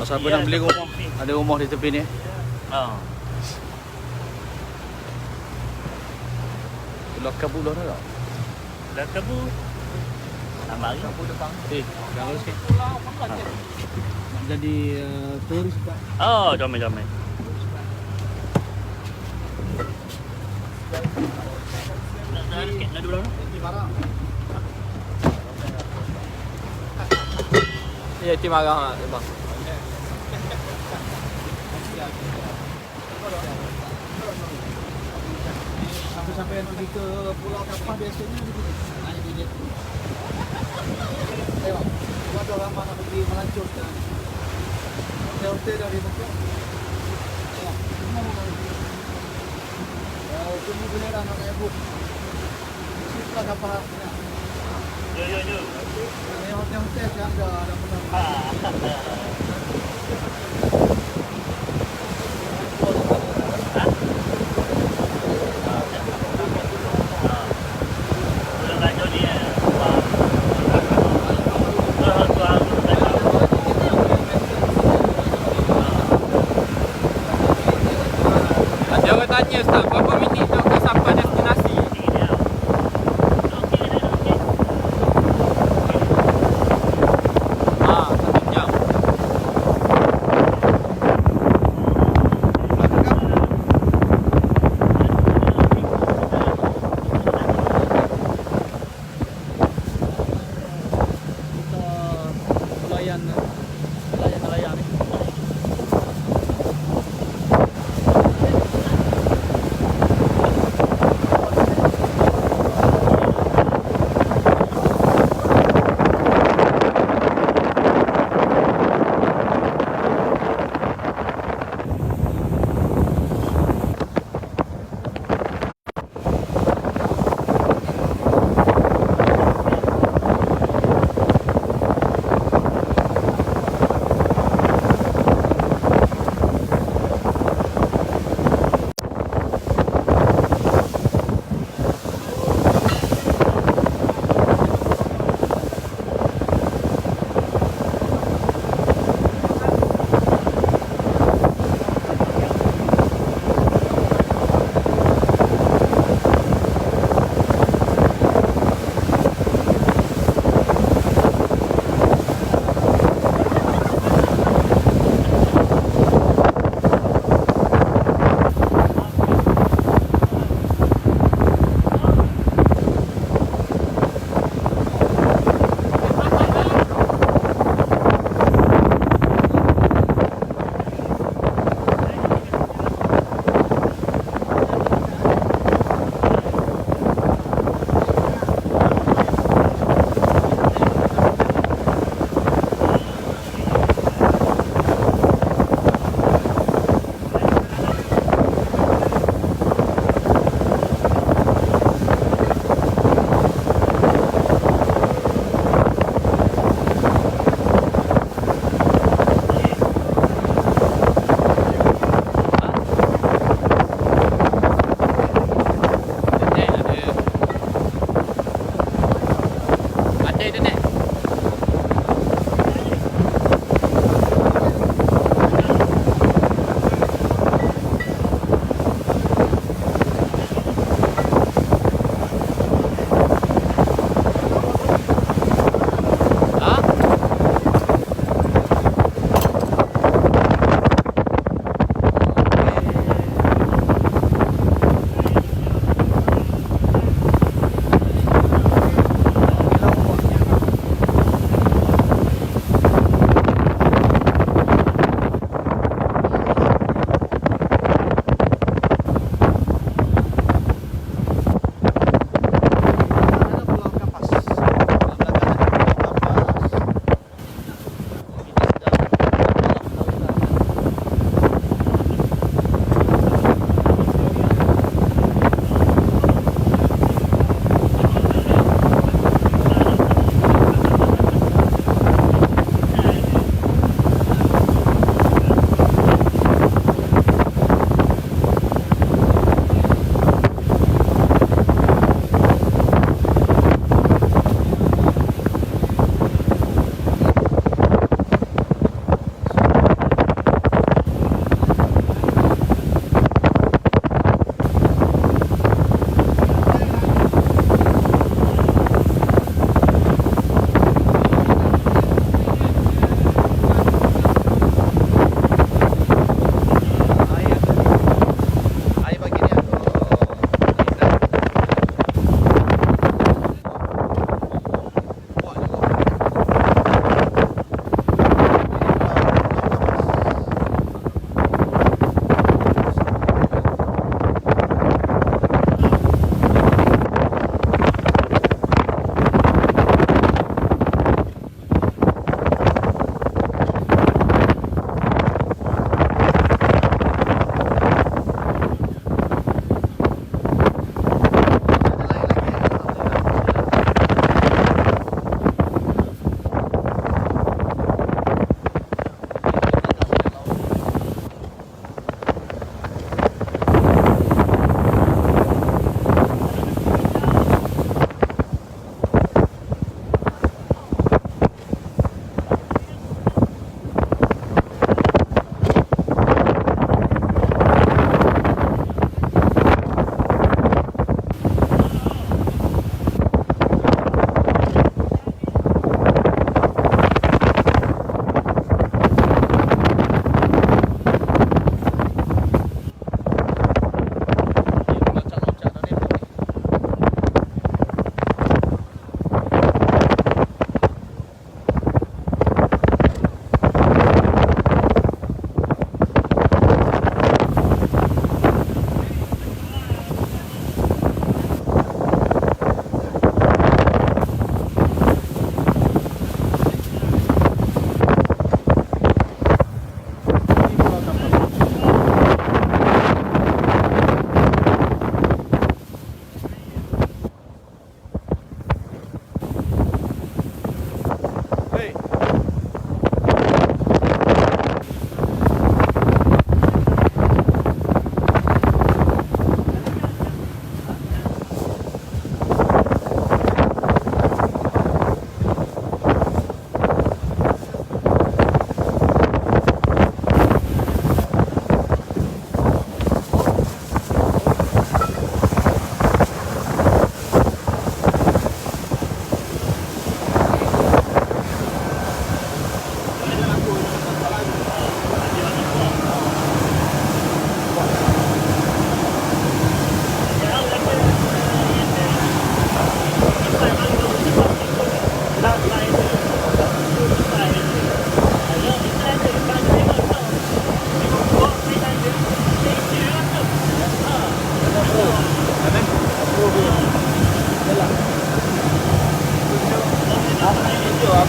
Oh, siapa nak beli rumah? Ada rumah di tepi ni. Pulau Kabulah dah tak? Dah kabu. Mari. Kabu depan. Jangan sikit. Nak jadi turis Pak. Oh, jom. Nak dulu. Ya, Tim Arah bang. Sampai pergi ke Pulau Kapal biasanya di sini. Ada bilik. Tengok. Ada orang nak pergi melancong sekarang. Hotel dari Mekah. Tengok. Semua boleh dah nak book. Pulau Kapal. Yo. Hotel yang ada pernah. Ada orang tanya Ustaz, berapa minit nak sampai destinasi? Ah, 1 jam. Nelayan ni. internet. Ha? Ada Pulau Kapas. Belakangan Pulau Kapas. Kita sedang dalam air bagi dia.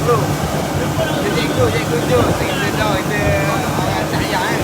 Bro. Cikgu tunjuk kita tahu kita orang cahaya kan.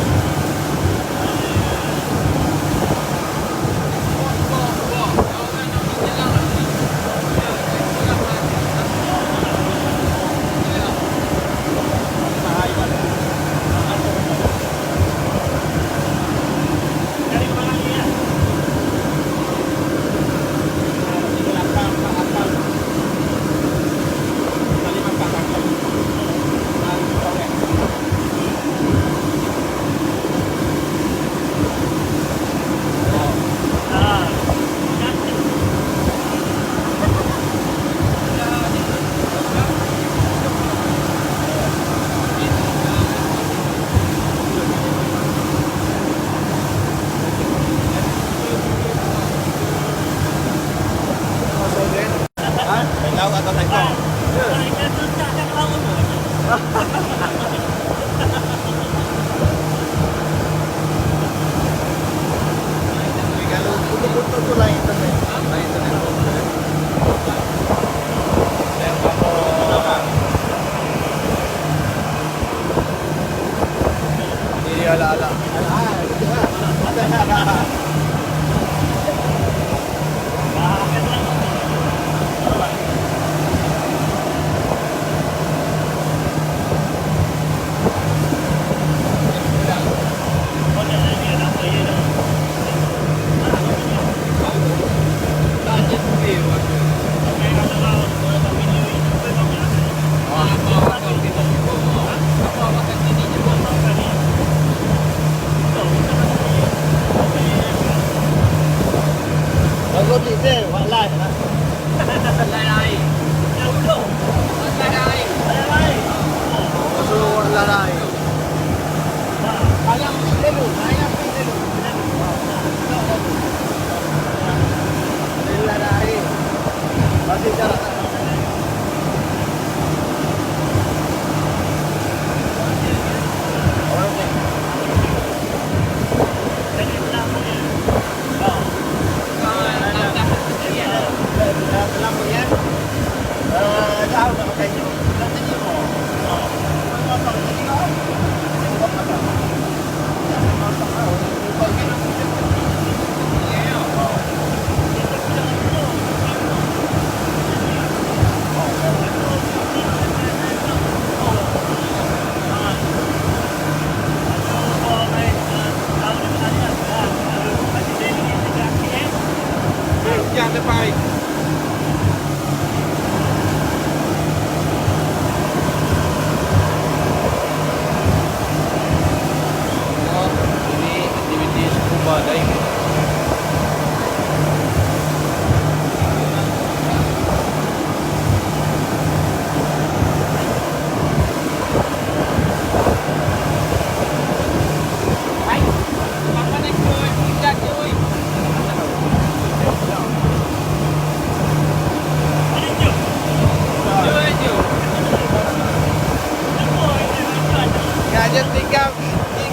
Aja tinggal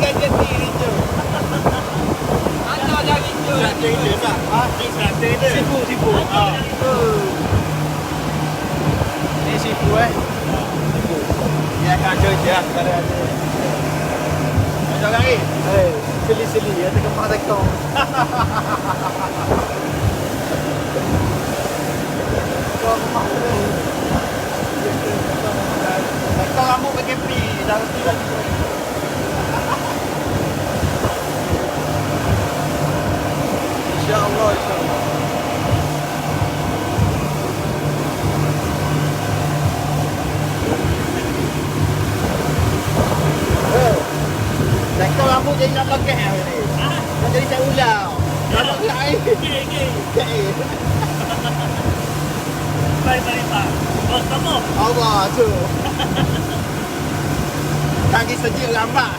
jeti hijau. Mana yang hijau? Serata hijau tak? Ini serata dia. Sipu. Ini sipu Dia akan ada je lah sekarang ada. Macam lagi? Seli-seli ada kemah tekong. Kau kemah tu. Kau rambut pakai pi. Dah reti lagi. InsyaAllah. Kau rambut jadi nak pakai ni. Dah jadi tak ulang. Rambut ke air. Ke air. Baik, Pak. Oh, sama. Allah tu. Kaki sejuk lambat.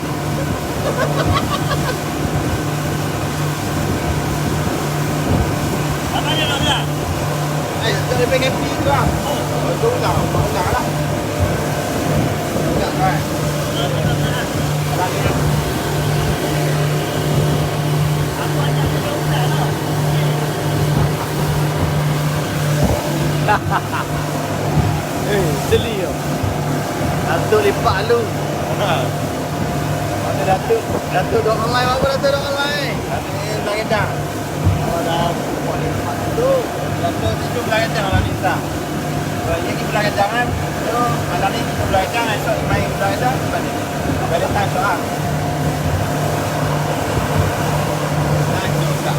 Apa yang nak bilang? Tak ada pakai pi tu lah. Oh, tu ulang. Ulang lah. Ulang kan. Lagi lah. Aku ajak dia ulang lah. Seli yo. Datuk lipat lu. Ada Datuk dok online apa Datuk dok online? Ini belah gedang. Oh dah buat lipat tu. Datuk situ belah gedang lah Nisa. Ini pergi belah gedang kan. So, malam ni kita belah gedang. Esok main belah gedang. Balik time soal. Nah, Nisa.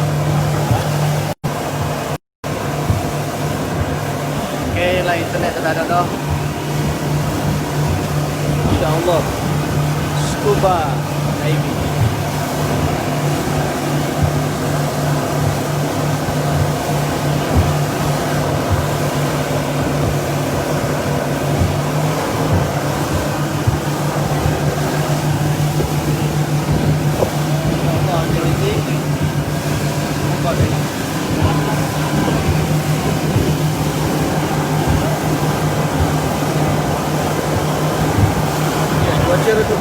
Okay, lah internet dah ada dah. InsyaAllah. Scuba diving. InsyaAllah ada rezeki. Buka dia. Cuaca tu